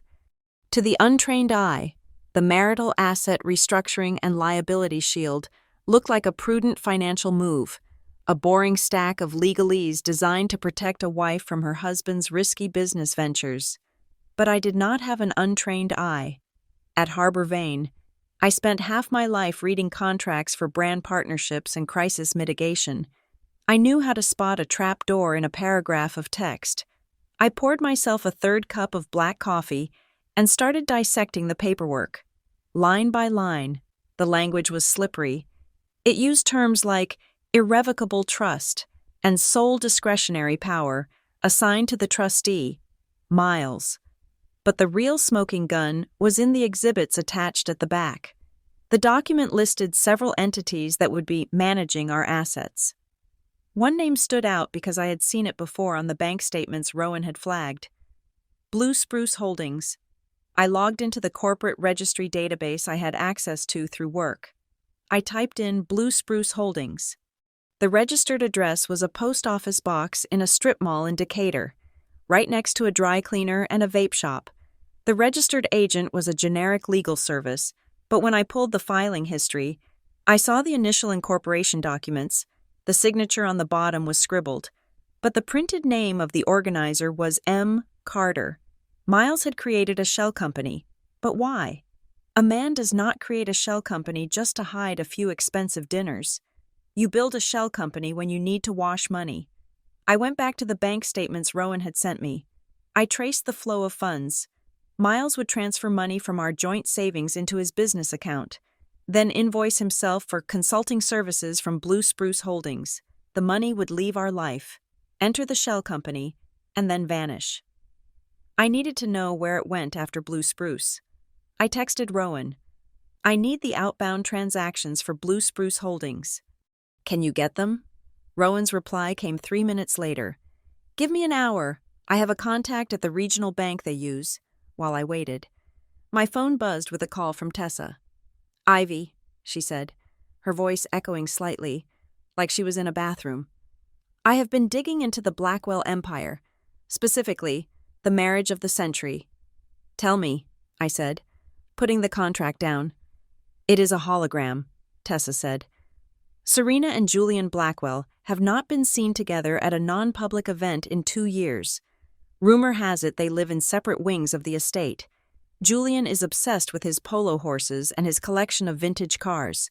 To the untrained eye, the marital asset restructuring and liability shield looked like a prudent financial move, a boring stack of legalese designed to protect a wife from her husband's risky business ventures. But I did not have an untrained eye. At Harbor Vane, I spent half my life reading contracts for brand partnerships and crisis mitigation. I knew how to spot a trap door in a paragraph of text. I poured myself a third cup of black coffee and started dissecting the paperwork. Line by line, the language was slippery. It used terms like irrevocable trust and sole discretionary power assigned to the trustee, Miles. But the real smoking gun was in the exhibits attached at the back. The document listed several entities that would be managing our assets. One name stood out because I had seen it before on the bank statements Rowan had flagged. Blue Spruce Holdings. I logged into the corporate registry database I had access to through work. I typed in Blue Spruce Holdings. The registered address was a post office box in a strip mall in Decatur, right next to a dry cleaner and a vape shop. The registered agent was a generic legal service, but when I pulled the filing history, I saw the initial incorporation documents. The signature on the bottom was scribbled, but the printed name of the organizer was M. Carter. Miles had created a shell company, but why? A man does not create a shell company just to hide a few expensive dinners. You build a shell company when you need to wash money. I went back to the bank statements Rowan had sent me. I traced the flow of funds. Miles would transfer money from our joint savings into his business account, then invoice himself for consulting services from Blue Spruce Holdings. The money would leave our life, enter the shell company, and then vanish. I needed to know where it went after Blue Spruce. I texted Rowan. "I need the outbound transactions for Blue Spruce Holdings. Can you get them?" Rowan's reply came 3 minutes later. "Give me an hour. I have a contact at the regional bank they use." While I waited, my phone buzzed with a call from Tessa. "Ivy," she said, her voice echoing slightly, like she was in a bathroom. "I have been digging into the Blackwell Empire, specifically the marriage of the century." "Tell me," I said, putting the contract down. "It is a hologram," Tessa said. "Serena and Julian Blackwell have not been seen together at a non-public event in 2 years. Rumor has it they live in separate wings of the estate. Julian is obsessed with his polo horses and his collection of vintage cars.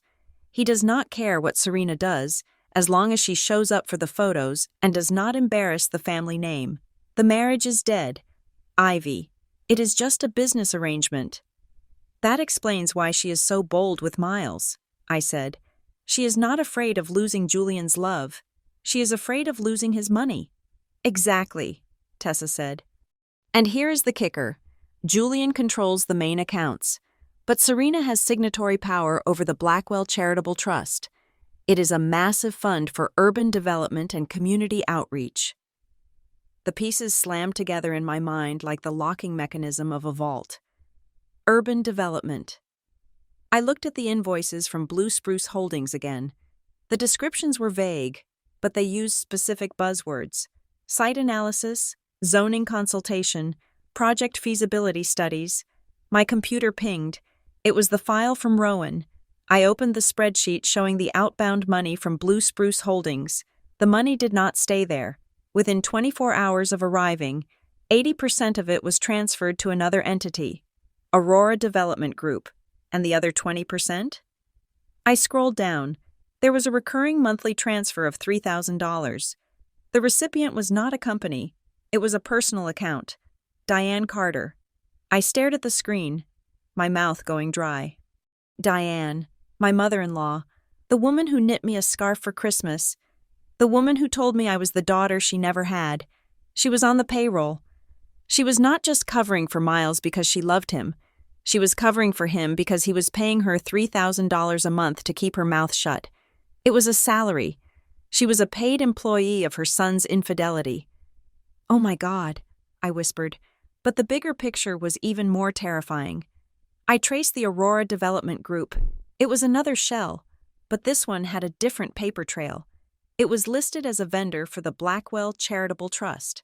He does not care what Serena does, as long as she shows up for the photos and does not embarrass the family name. The marriage is dead. Ivy. It is just a business arrangement." That explains why she is so bold with Miles, I said. She is not afraid of losing Julian's love. She is afraid of losing his money. Exactly, Tessa said. And here is the kicker. Julian controls the main accounts, but Serena has signatory power over the Blackwell Charitable Trust. It is a massive fund for urban development and community outreach. The pieces slammed together in my mind like the locking mechanism of a vault. Urban development. I looked at the invoices from Blue Spruce Holdings again. The descriptions were vague, but they used specific buzzwords: site analysis, zoning consultation, project feasibility studies. My computer pinged. It was the file from Rowan. I opened the spreadsheet showing the outbound money from Blue Spruce Holdings. The money did not stay there. Within 24 hours of arriving, 80% of it was transferred to another entity, Aurora Development Group, and the other 20%? I scrolled down. There was a recurring monthly transfer of $3,000. The recipient was not a company. It was a personal account. Diane Carter. I stared at the screen, my mouth going dry. Diane, my mother-in-law, the woman who knit me a scarf for Christmas, the woman who told me I was the daughter she never had. She was on the payroll. She was not just covering for Miles because she loved him. She was covering for him because he was paying her $3,000 a month to keep her mouth shut. It was a salary. She was a paid employee of her son's infidelity. Oh my God, I whispered, but the bigger picture was even more terrifying. I traced the Aurora Development Group. It was another shell, but this one had a different paper trail. It was listed as a vendor for the Blackwell Charitable Trust.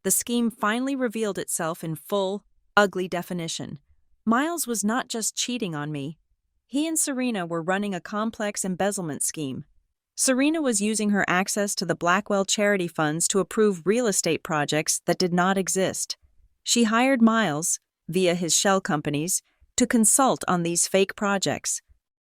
The scheme finally revealed itself in full, ugly definition. Miles was not just cheating on me. He and Serena were running a complex embezzlement scheme. Serena was using her access to the Blackwell charity funds to approve real estate projects that did not exist. She hired Miles, via his shell companies, to consult on these fake projects.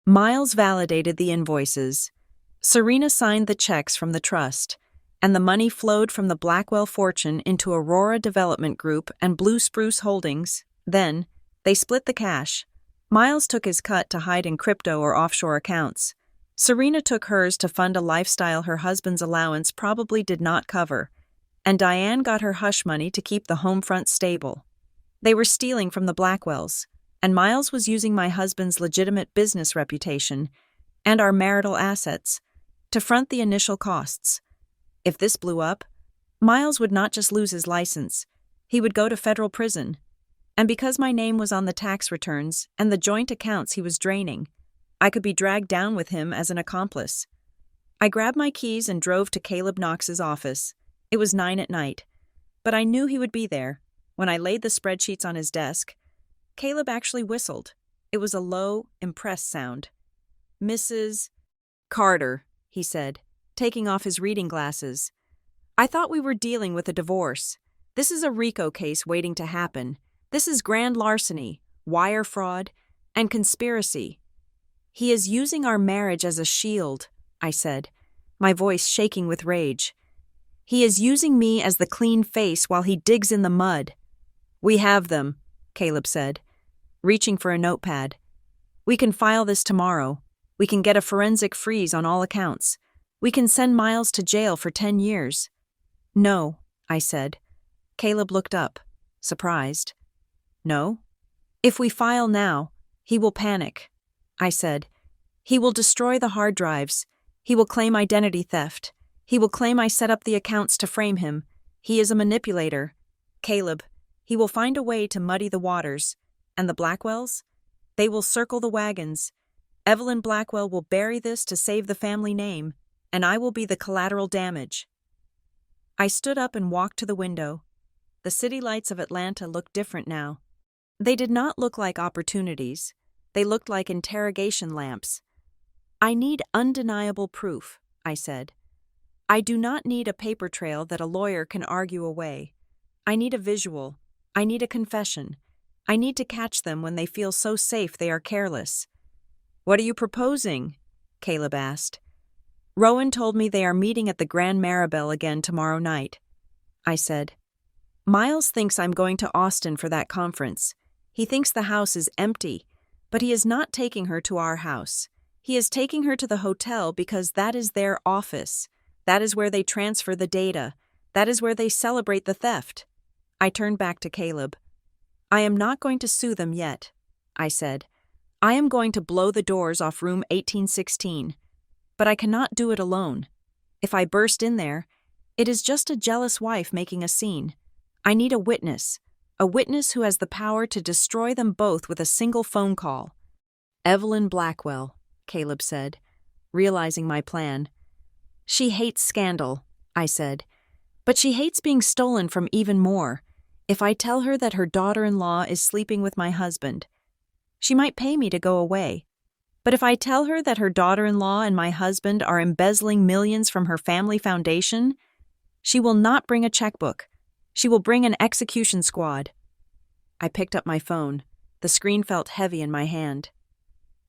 Miles validated the invoices. Serena signed the checks from the trust, and the money flowed from the Blackwell fortune into Aurora Development Group and Blue Spruce Holdings. Then, they split the cash. Miles took his cut to hide in crypto or offshore accounts. Serena took hers to fund a lifestyle her husband's allowance probably did not cover, and Diane got her hush money to keep the home front stable. They were stealing from the Blackwells, and Miles was using my husband's legitimate business reputation and our marital assets to front the initial costs. If this blew up, Miles would not just lose his license, he would go to federal prison. And because my name was on the tax returns and the joint accounts he was draining, I could be dragged down with him as an accomplice. I grabbed my keys and drove to Caleb Knox's office. It was 9 p.m, but I knew he would be there. When I laid the spreadsheets on his desk, Caleb actually whistled. It was a low, impressed sound. Mrs. Carter, he said, taking off his reading glasses. I thought we were dealing with a divorce. This is a RICO case waiting to happen. This is grand larceny, wire fraud, and conspiracy. He is using our marriage as a shield, I said, my voice shaking with rage. He is using me as the clean face while he digs in the mud. We have them, Caleb said, reaching for a notepad. We can file this tomorrow. We can get a forensic freeze on all accounts. We can send Miles to jail for 10 years. No, I said. Caleb looked up, surprised. No? If we file now, he will panic, I said. He will destroy the hard drives. He will claim identity theft. He will claim I set up the accounts to frame him. He is a manipulator. Caleb, he will find a way to muddy the waters. And the Blackwells? They will circle the wagons. Evelyn Blackwell will bury this to save the family name, and I will be the collateral damage. I stood up and walked to the window. The city lights of Atlanta looked different now. They did not look like opportunities. They looked like interrogation lamps. I need undeniable proof, I said. I do not need a paper trail that a lawyer can argue away. I need a visual. I need a confession. I need to catch them when they feel so safe they are careless. What are you proposing? Caleb asked. Rowan told me they are meeting at the Grand Maribel again tomorrow night. I said. Miles thinks I'm going to Austin for that conference. He thinks the house is empty. But he is not taking her to our house. He is taking her to the hotel because that is their office. That is where they transfer the data. That is where they celebrate the theft. I turned back to Caleb. I am not going to sue them yet, I said. I am going to blow the doors off room 1816. But I cannot do it alone. If I burst in there, it is just a jealous wife making a scene. I need a witness who has the power to destroy them both with a single phone call. Evelyn Blackwell, Caleb said, realizing my plan. She hates scandal, I said, but she hates being stolen from even more. If I tell her that her daughter-in-law is sleeping with my husband, she might pay me to go away. But if I tell her that her daughter-in-law and my husband are embezzling millions from her family foundation, she will not bring a checkbook. She will bring an execution squad. I picked up my phone. The screen felt heavy in my hand.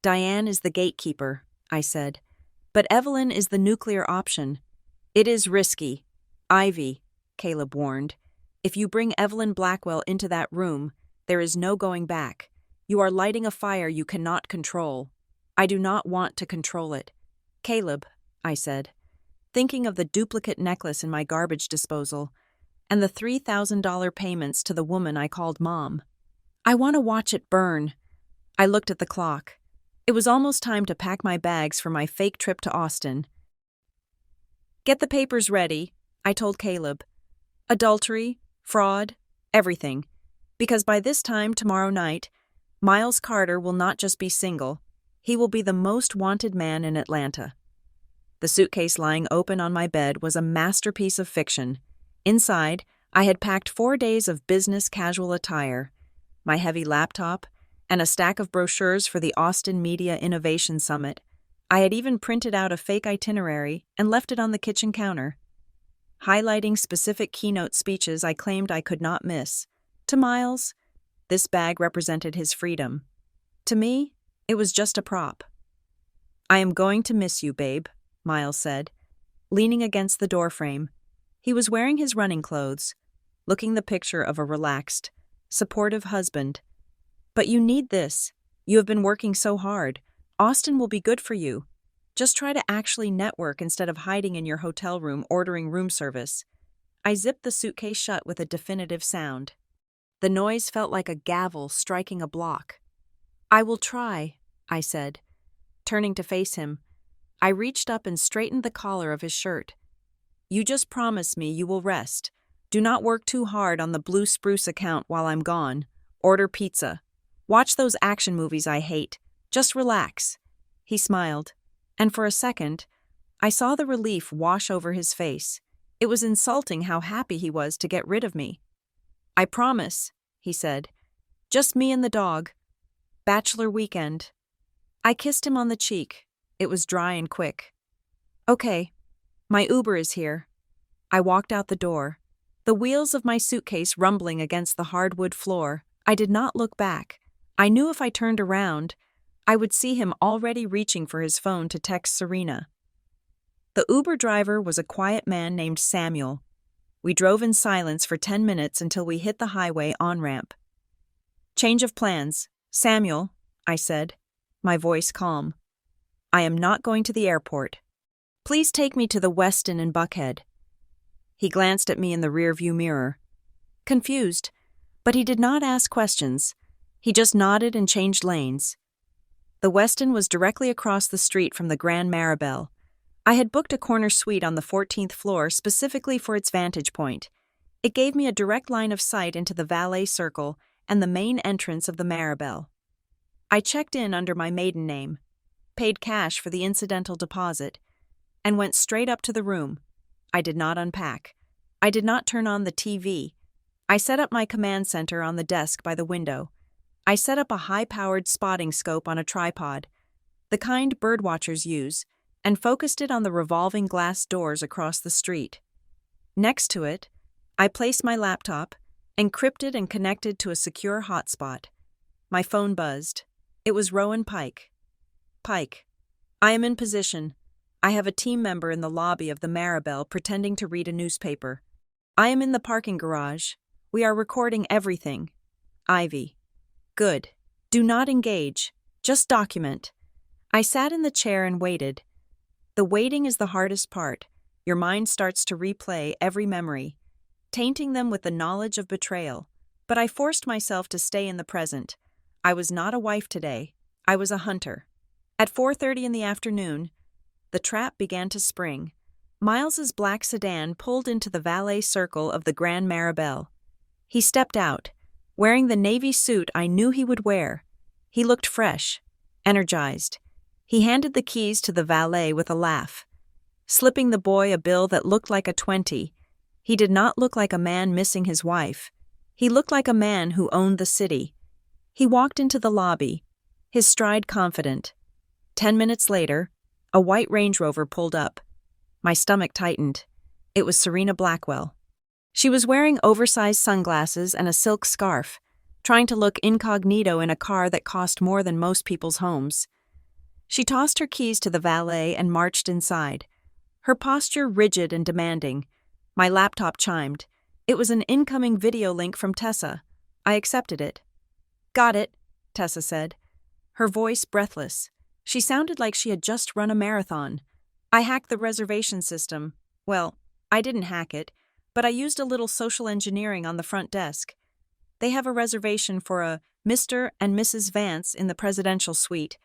Diane is the gatekeeper, I said, but Evelyn is the nuclear option. It is risky. Ivy, Caleb warned. If you bring Evelyn Blackwell into that room, there is no going back. You are lighting a fire you cannot control. I do not want to control it. Caleb, I said, thinking of the duplicate necklace in my garbage disposal and the $3,000 payments to the woman I called Mom. I want to watch it burn. I looked at the clock. It was almost time to pack my bags for my fake trip to Austin. Get the papers ready, I told Caleb. Adultery, fraud, everything. Because by this time tomorrow night, Miles Carter will not just be single, he will be the most wanted man in Atlanta. The suitcase lying open on my bed was a masterpiece of fiction. Inside, I had packed 4 days of business casual attire, my heavy laptop, and a stack of brochures for the Austin Media Innovation Summit. I had even printed out a fake itinerary and left it on the kitchen counter, highlighting specific keynote speeches I claimed I could not miss. To Miles, this bag represented his freedom. To me, it was just a prop. I am going to miss you, babe, Miles said, leaning against the doorframe. He was wearing his running clothes, looking the picture of a relaxed, supportive husband. But you need this. You have been working so hard. Austin will be good for you. Just try to actually network instead of hiding in your hotel room ordering room service. I zipped the suitcase shut with a definitive sound. The noise felt like a gavel striking a block. I will try, I said, turning to face him. I reached up and straightened the collar of his shirt. You just promise me you will rest. Do not work too hard on the Blue Spruce account while I'm gone. Order pizza. Watch those action movies I hate. Just relax. He smiled, and for a second, I saw the relief wash over his face. It was insulting how happy he was to get rid of me. I promise, he said. Just me and the dog. Bachelor weekend. I kissed him on the cheek. It was dry and quick. Okay, my Uber is here. I walked out the door, the wheels of my suitcase rumbling against the hardwood floor. I did not look back. I knew if I turned around, I would see him already reaching for his phone to text Serena. The Uber driver was a quiet man named Samuel. We drove in silence for 10 minutes until we hit the highway on-ramp. Change of plans, Samuel, I said, my voice calm. I am not going to the airport. Please take me to the Westin in Buckhead. He glanced at me in the rearview mirror. Confused, but he did not ask questions. He just nodded and changed lanes. The Westin was directly across the street from the Grand Maribel. I had booked a corner suite on the 14th floor specifically for its vantage point. It gave me a direct line of sight into the valet circle and the main entrance of the Maribel. I checked in under my maiden name, paid cash for the incidental deposit, and went straight up to the room. I did not unpack. I did not turn on the TV. I set up my command center on the desk by the window. I set up a high-powered spotting scope on a tripod, the kind birdwatchers use, and focused it on the revolving glass doors across the street. Next to it, I placed my laptop, encrypted and connected to a secure hotspot. My phone buzzed. It was Rowan Pike. Pike, I am in position. I have a team member in the lobby of the Maribel pretending to read a newspaper. I am in the parking garage. We are recording everything. Ivy. Good. Do not engage. Just document. I sat in the chair and waited. The waiting is the hardest part. Your mind starts to replay every memory, tainting them with the knowledge of betrayal. But I forced myself to stay in the present. I was not a wife today. I was a hunter. At 4:30 in the afternoon, the trap began to spring. Miles's black sedan pulled into the valet circle of the Grand Maribel. He stepped out, wearing the navy suit I knew he would wear. He looked fresh, energized. He handed the keys to the valet with a laugh, slipping the boy a bill that looked like a 20. He did not look like a man missing his wife. He looked like a man who owned the city. He walked into the lobby, his stride confident. 10 minutes later, a white Range Rover pulled up. My stomach tightened. It was Serena Blackwell. She was wearing oversized sunglasses and a silk scarf, trying to look incognito in a car that cost more than most people's homes. She tossed her keys to the valet and marched inside, her posture rigid and demanding. My laptop chimed. It was an incoming video link from Tessa. I accepted it. "Got it," Tessa said, her voice breathless. She sounded like she had just run a marathon. "I hacked the reservation system. Well, I didn't hack it, but I used a little social engineering on the front desk. They have a reservation for a Mr. and Mrs. Vance in the presidential suite.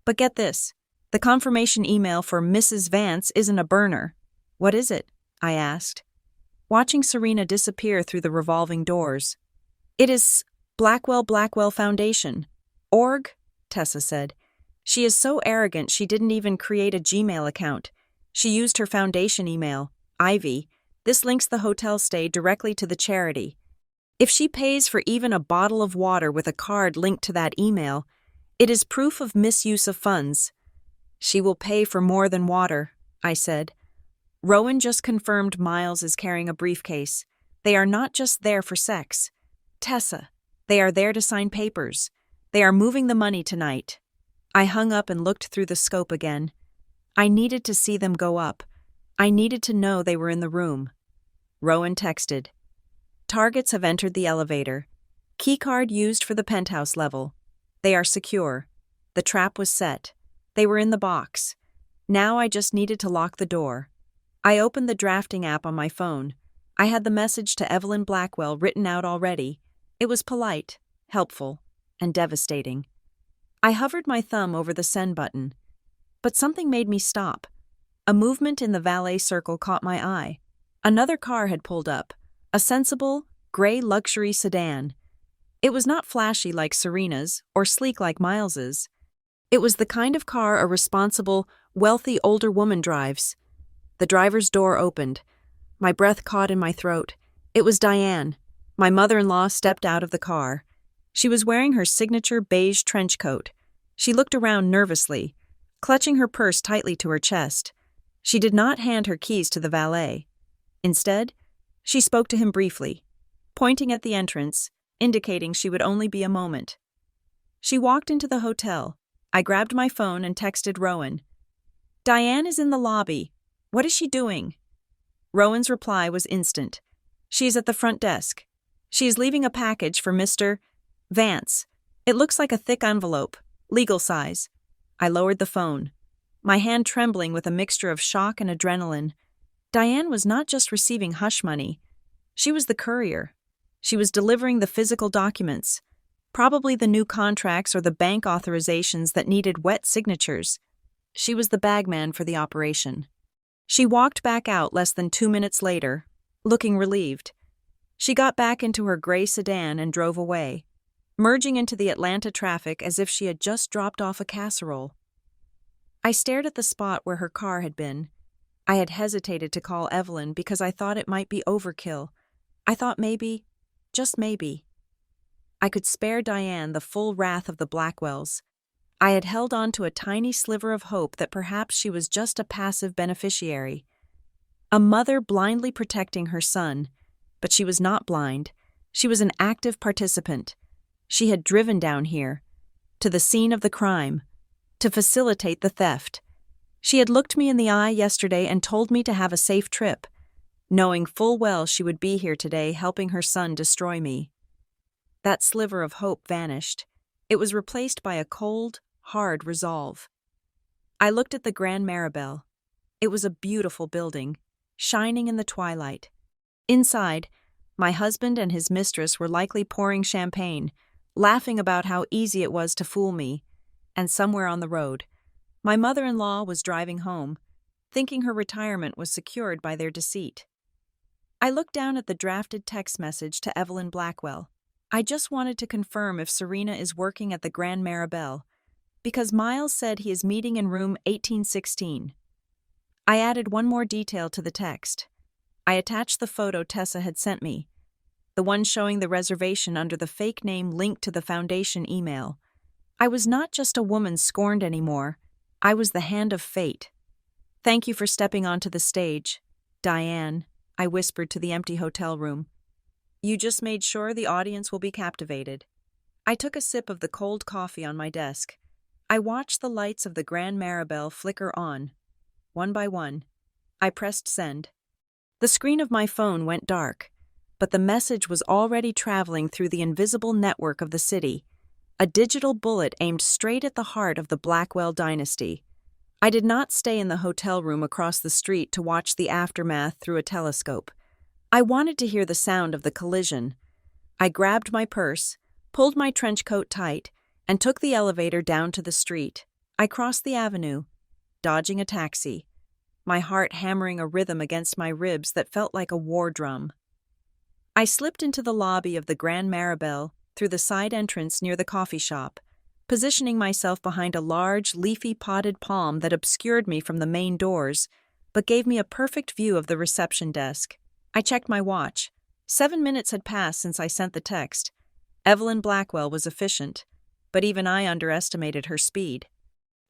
But get this, the confirmation email for Mrs. Vance isn't a burner." "What is it?" I asked, watching Serena disappear through the revolving doors. "It is Blackwell Foundation. Org," Tessa said. "She is so arrogant she didn't even create a Gmail account. She used her foundation email, Ivy. This links the hotel stay directly to the charity. If she pays for even a bottle of water with a card linked to that email, it is proof of misuse of funds." "She will pay for more than water," I said. "Rowan just confirmed Miles is carrying a briefcase. They are not just there for sex. Tessa, they are there to sign papers. They are moving the money tonight." I hung up and looked through the scope again. I needed to see them go up. I needed to know they were in the room. Rowan texted. "Targets have entered the elevator. Keycard used for the penthouse level. They are secure. The trap was set. They were in the box. Now I just needed to lock the door." I opened the drafting app on my phone. I had the message to Evelyn Blackwell written out already. It was polite, helpful, and devastating. I hovered my thumb over the send button. But something made me stop. A movement in the valet circle caught my eye. Another car had pulled up, a sensible, gray luxury sedan. It was not flashy like Serena's or sleek like Miles's. It was the kind of car a responsible, wealthy older woman drives. The driver's door opened. My breath caught in my throat. It was Diane. My mother-in-law stepped out of the car. She was wearing her signature beige trench coat. She looked around nervously, clutching her purse tightly to her chest. She did not hand her keys to the valet. Instead, she spoke to him briefly, pointing at the entrance, indicating she would only be a moment. She walked into the hotel. I grabbed my phone and texted Rowan. "Diane is in the lobby. What is she doing?" Rowan's reply was instant. "She is at the front desk. She is leaving a package for Mr. Vance. It looks like a thick envelope, legal size." I lowered the phone, my hand trembling with a mixture of shock and adrenaline. Diane was not just receiving hush money. She was the courier. She was delivering the physical documents, probably the new contracts or the bank authorizations that needed wet signatures. She was the bagman for the operation. She walked back out less than 2 minutes later, looking relieved. She got back into her gray sedan and drove away, merging into the Atlanta traffic as if she had just dropped off a casserole. I stared at the spot where her car had been. I had hesitated to call Evelyn because I thought it might be overkill. I thought maybe, just maybe, I could spare Diane the full wrath of the Blackwells. I had held on to a tiny sliver of hope that perhaps she was just a passive beneficiary, a mother blindly protecting her son. But she was not blind. She was an active participant. She had driven down here, to the scene of the crime, to facilitate the theft. She had looked me in the eye yesterday and told me to have a safe trip, knowing full well she would be here today helping her son destroy me. That sliver of hope vanished. It was replaced by a cold, hard resolve. I looked at the Grand Maribel. It was a beautiful building, shining in the twilight. Inside, my husband and his mistress were likely pouring champagne, laughing about how easy it was to fool me, and somewhere on the road, my mother-in-law was driving home, thinking her retirement was secured by their deceit. I looked down at the drafted text message to Evelyn Blackwell. I just wanted to confirm if Serena is working at the Grand Maribel, because Miles said he is meeting in room 1816. I added one more detail to the text. I attached the photo Tessa had sent me, the one showing the reservation under the fake name linked to the foundation email. I was not just a woman scorned anymore. I was the hand of fate. "Thank you for stepping onto the stage, Diane," I whispered to the empty hotel room. "You just made sure the audience will be captivated." I took a sip of the cold coffee on my desk. I watched the lights of the Grand Maribel flicker on. One by one, I pressed send. The screen of my phone went dark, but the message was already traveling through the invisible network of the city, a digital bullet aimed straight at the heart of the Blackwell dynasty. I did not stay in the hotel room across the street to watch the aftermath through a telescope. I wanted to hear the sound of the collision. I grabbed my purse, pulled my trench coat tight, and took the elevator down to the street. I crossed the avenue, dodging a taxi, my heart hammering a rhythm against my ribs that felt like a war drum. I slipped into the lobby of the Grand Maribel through the side entrance near the coffee shop, positioning myself behind a large, leafy potted palm that obscured me from the main doors, but gave me a perfect view of the reception desk. I checked my watch. 7 minutes had passed since I sent the text. Evelyn Blackwell was efficient, but even I underestimated her speed.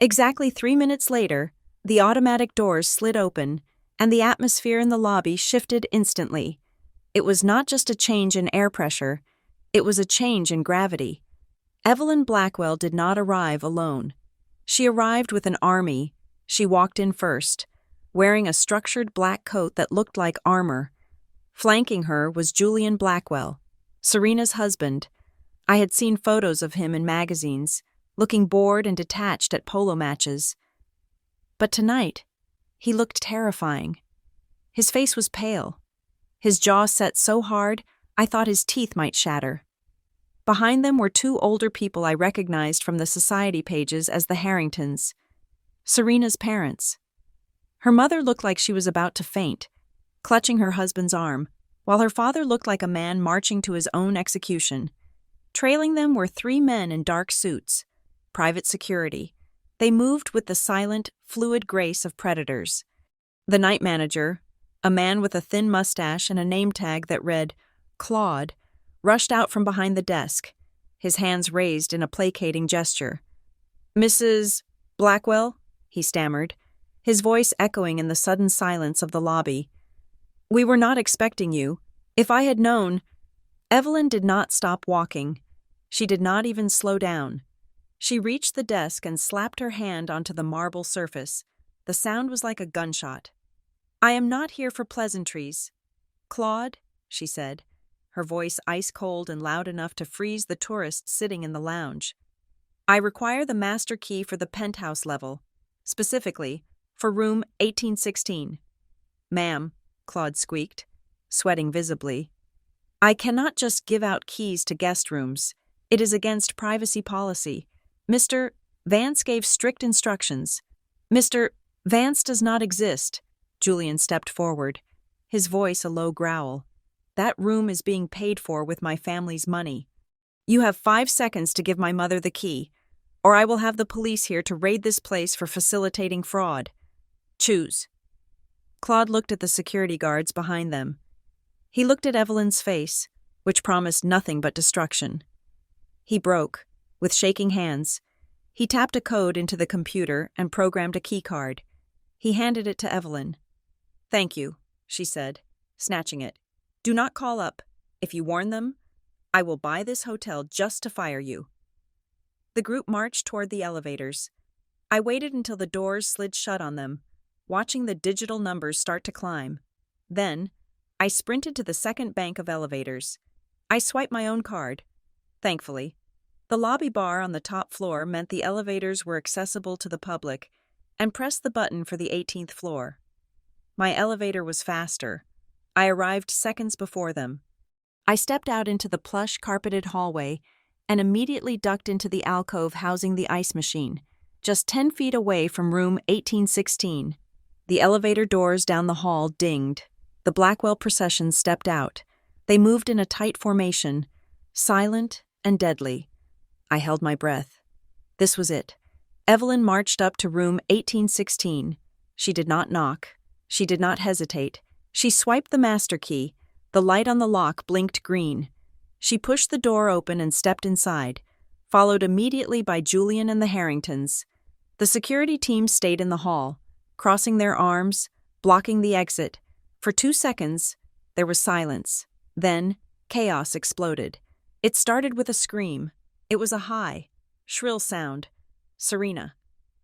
Exactly 3 minutes later, the automatic doors slid open, and the atmosphere in the lobby shifted instantly. It was not just a change in air pressure, it was a change in gravity. Evelyn Blackwell did not arrive alone. She arrived with an army. She walked in first, wearing a structured black coat that looked like armor. Flanking her was Julian Blackwell, Serena's husband. I had seen photos of him in magazines, looking bored and detached at polo matches. But tonight, he looked terrifying. His face was pale. His jaw set so hard, I thought his teeth might shatter. Behind them were 2 older people I recognized from the society pages as the Harringtons, Serena's parents. Her mother looked like she was about to faint, clutching her husband's arm, while her father looked like a man marching to his own execution. Trailing them were 3 men in dark suits, private security. They moved with the silent, fluid grace of predators. The night manager, a man with a thin mustache and a name tag that read Claude, rushed out from behind the desk, his hands raised in a placating gesture. "Mrs. Blackwell?" he stammered, his voice echoing in the sudden silence of the lobby. "We were not expecting you. If I had known—" Evelyn did not stop walking. She did not even slow down. She reached the desk and slapped her hand onto the marble surface. The sound was like a gunshot. "I am not here for pleasantries. Claude," she said, her voice ice-cold and loud enough to freeze the tourists sitting in the lounge. "I require the master key for the penthouse level, specifically for room 1816. "Ma'am," Claude squeaked, sweating visibly, "I cannot just give out keys to guest rooms. It is against privacy policy. Mr. Vance gave strict instructions." "Mr. Vance does not exist." Julian stepped forward, his voice a low growl. "That room is being paid for with my family's money. You have 5 seconds to give my mother the key, or I will have the police here to raid this place for facilitating fraud. Choose." Claude looked at the security guards behind them. He looked at Evelyn's face, which promised nothing but destruction. He broke, with shaking hands. He tapped a code into the computer and programmed a keycard. He handed it to Evelyn. "Thank you," she said, snatching it. "Do not call up. If you warn them, I will buy this hotel just to fire you." The group marched toward the elevators. I waited until the doors slid shut on them, watching the digital numbers start to climb. Then, I sprinted to the second bank of elevators. I swiped my own card. Thankfully, The lobby bar on the top floor meant the elevators were accessible to the public, and pressed the button for the 18th floor. My elevator was faster. I arrived seconds before them. I stepped out into the plush, carpeted hallway and immediately ducked into the alcove housing the ice machine, just 10 feet away from room 1816. The elevator doors down the hall dinged. The Blackwell procession stepped out. They moved in a tight formation, silent and deadly. I held my breath. This was it. Evelyn marched up to room 1816. She did not knock. She did not hesitate. She swiped the master key. The light on the lock blinked green. She pushed the door open and stepped inside, followed immediately by Julian and the Harringtons. The security team stayed in the hall, crossing their arms, blocking the exit. For 2 seconds, there was silence. Then, chaos exploded. It started with a scream. It was a high, shrill sound. Serena.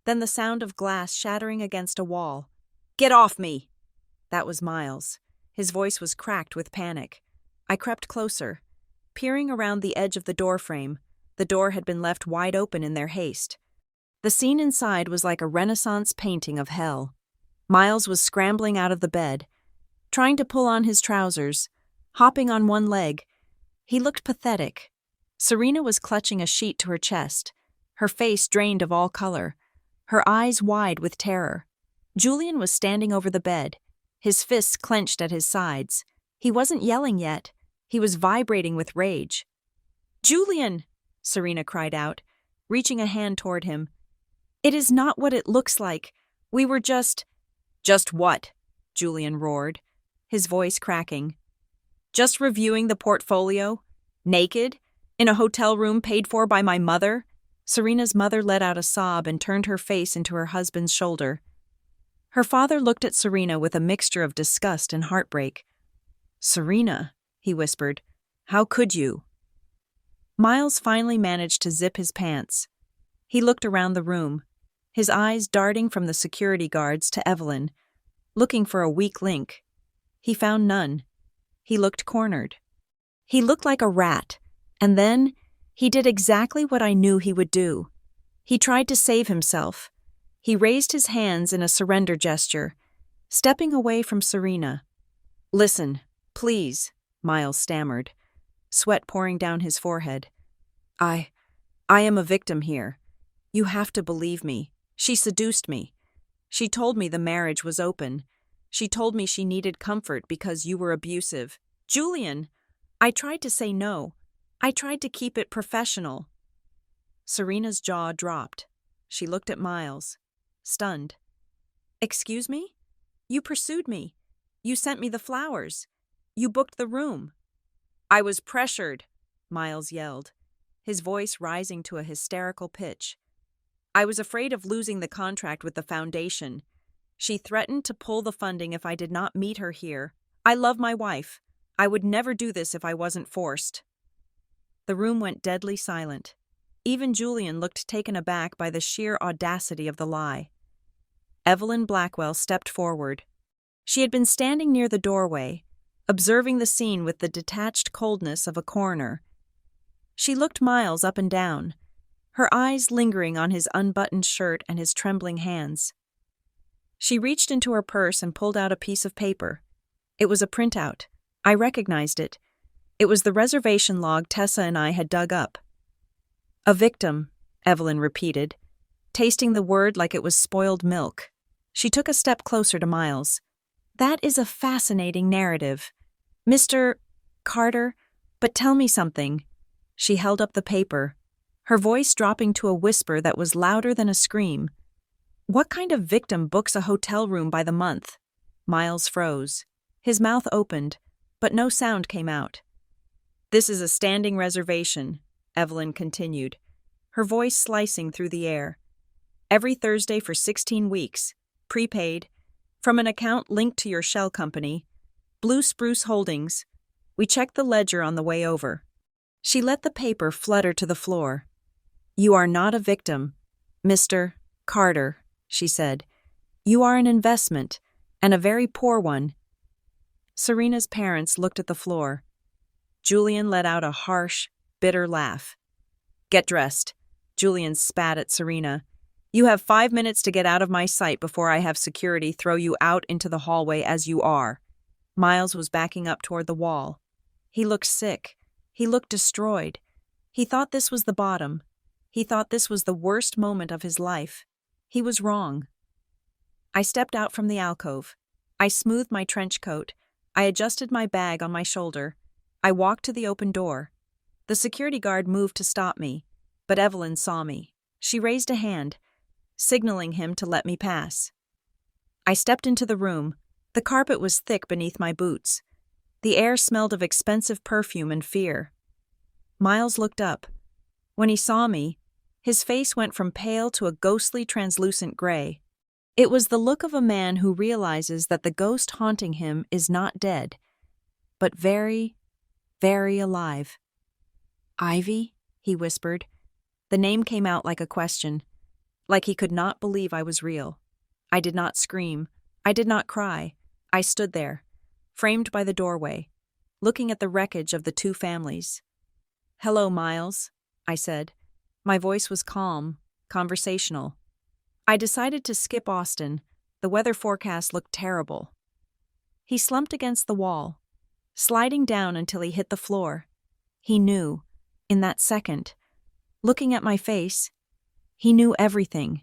Then the sound of glass shattering against a wall. "Get off me!" That was Miles. His voice was cracked with panic. I crept closer. Peering around the edge of the doorframe, the door had been left wide open in their haste. The scene inside was like a Renaissance painting of hell. Miles was scrambling out of the bed, trying to pull on his trousers, hopping on one leg. He looked pathetic. Serena was clutching a sheet to her chest, her face drained of all color, her eyes wide with terror. Julian was standing over the bed, his fists clenched at his sides. He wasn't yelling yet. He was vibrating with rage. "Julian!" Serena cried out, reaching a hand toward him. "It is not what it looks like. We were just—" "Just what?" Julian roared, his voice cracking. "Just reviewing the portfolio? Naked? In a hotel room paid for by my mother?" Serena's mother let out a sob and turned her face into her husband's shoulder. Her father looked at Serena with a mixture of disgust and heartbreak. "Serena," he whispered, "how could you?" Miles finally managed to zip his pants. He looked around the room, his eyes darting from the security guards to Evelyn, looking for a weak link. He found none. He looked cornered. He looked like a rat, and then he did exactly what I knew he would do. He tried to save himself. He raised his hands in a surrender gesture, stepping away from Serena. "Listen, please," Miles stammered, sweat pouring down his forehead. I am a victim here. You have to believe me. She seduced me. She told me the marriage was open. She told me she needed comfort because you were abusive. Julian! I tried to say no. I tried to keep it professional." Serena's jaw dropped. She looked at Miles, stunned. "Excuse me? You pursued me. You sent me the flowers. You booked the room." "I was pressured," Miles yelled, his voice rising to a hysterical pitch. "I was afraid of losing the contract with the foundation. She threatened to pull the funding if I did not meet her here. I love my wife. I would never do this if I wasn't forced." The room went deadly silent. Even Julian looked taken aback by the sheer audacity of the lie. Evelyn Blackwell stepped forward. She had been standing near the doorway, observing the scene with the detached coldness of a coroner. She looked Miles up and down, her eyes lingering on his unbuttoned shirt and his trembling hands. She reached into her purse and pulled out a piece of paper. It was a printout. I recognized it. It was the reservation log Tessa and I had dug up. "A victim," Evelyn repeated, tasting the word like it was spoiled milk. She took a step closer to Miles. "That is a fascinating narrative. Mr. Carter, but tell me something." She held up the paper, her voice dropping to a whisper that was louder than a scream. "What kind of victim books a hotel room by the month?" Miles froze. His mouth opened, but no sound came out. "This is a standing reservation," Evelyn continued, her voice slicing through the air. "Every Thursday for 16 weeks, prepaid, from an account linked to your shell company, Blue Spruce Holdings. We checked the ledger on the way over." She let the paper flutter to the floor. "You are not a victim, Mr. Carter," she said. "You are an investment, and a very poor one." Serena's parents looked at the floor. Julian let out a harsh, bitter laugh. Get dressed. Julian spat at Serena. You have 5 minutes to get out of my sight before I have security throw you out into the hallway as you are. Miles was backing up toward the wall. He looked sick. He looked destroyed. He thought this was the bottom. He thought this was the worst moment of his life. He was wrong. I stepped out from the alcove. I smoothed my trench coat. I adjusted my bag on my shoulder. I walked to the open door. The security guard moved to stop me, but Evelyn saw me. She raised a hand, signaling him to let me pass. I stepped into the room. The carpet was thick beneath my boots. The air smelled of expensive perfume and fear. Miles looked up. When he saw me, his face went from pale to a ghostly translucent gray. It was the look of a man who realizes that the ghost haunting him is not dead, but very, very alive. Ivy? He whispered. The name came out like a question, like he could not believe I was real. I did not scream. I did not cry. I stood there, framed by the doorway, looking at the wreckage of the two families. Hello, Miles, I said. My voice was calm, conversational. I decided to skip Austin. The weather forecast looked terrible. He slumped against the wall, sliding down until he hit the floor. He knew, in that second, looking at my face, he knew everything.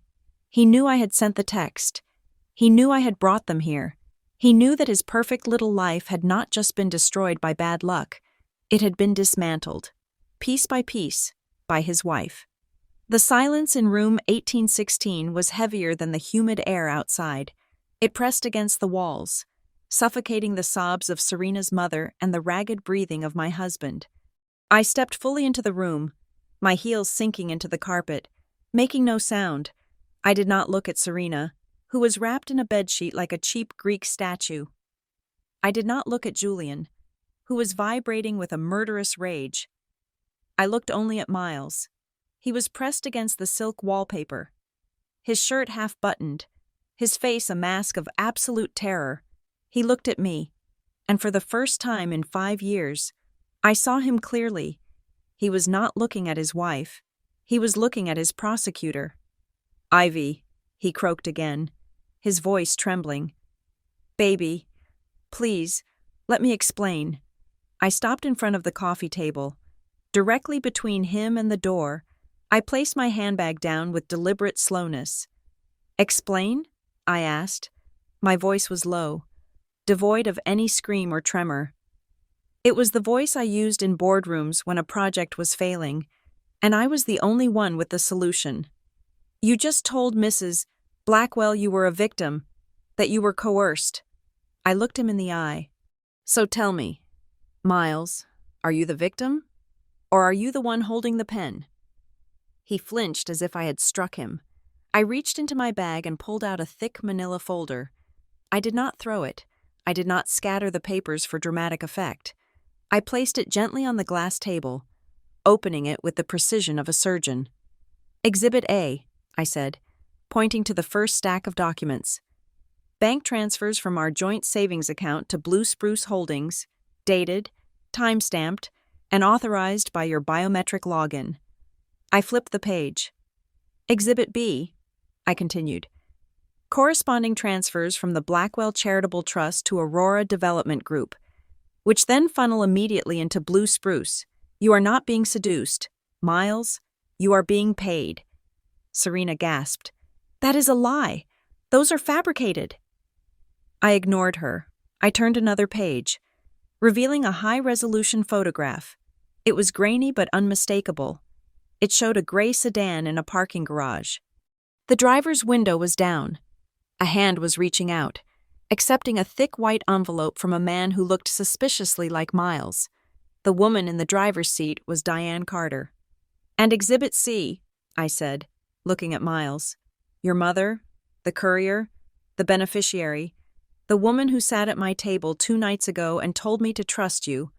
He knew I had sent the text. He knew I had brought them here. He knew that his perfect little life had not just been destroyed by bad luck. It had been dismantled, piece by piece, by his wife. The silence in room 1816 was heavier than the humid air outside. It pressed against the walls, suffocating the sobs of Serena's mother and the ragged breathing of my husband. I stepped fully into the room, my heels sinking into the carpet, making no sound. I did not look at Serena, who was wrapped in a bedsheet like a cheap Greek statue. I did not look at Julian, who was vibrating with a murderous rage. I looked only at Miles. He was pressed against the silk wallpaper, his shirt half-buttoned, his face a mask of absolute terror. He looked at me, and for the first time in 5 years, I saw him clearly. He was not looking at his wife. He was looking at his prosecutor. Ivy, he croaked again, his voice trembling. Baby, please, let me explain. I stopped in front of the coffee table. Directly between him and the door, I placed my handbag down with deliberate slowness. Explain? I asked. My voice was low, devoid of any scream or tremor. It was the voice I used in boardrooms when a project was failing, and I was the only one with the solution. You just told Mrs. Blackwell you were a victim, that you were coerced. I looked him in the eye. So tell me, Miles, are you the victim? Or are you the one holding the pen? He flinched as if I had struck him. I reached into my bag and pulled out a thick manila folder. I did not throw it. I did not scatter the papers for dramatic effect. I placed it gently on the glass table, opening it with the precision of a surgeon. Exhibit A, I said, pointing to the first stack of documents. Bank transfers from our joint savings account to Blue Spruce Holdings, dated, time-stamped, and authorized by your biometric login. I flipped the page. Exhibit B, I continued. Corresponding transfers from the Blackwell Charitable Trust to Aurora Development Group, which then funnel immediately into Blue Spruce. You are not being seduced. Miles, you are being paid. Serena gasped. That is a lie. Those are fabricated. I ignored her. I turned another page, revealing a high-resolution photograph. It was grainy but unmistakable. It showed a gray sedan in a parking garage. The driver's window was down. A hand was reaching out, accepting a thick white envelope from a man who looked suspiciously like Miles. The woman in the driver's seat was Diane Carter. And Exhibit C, I said, looking at Miles. Your mother, the courier, the beneficiary, the woman who sat at my table 2 nights ago and told me to trust you,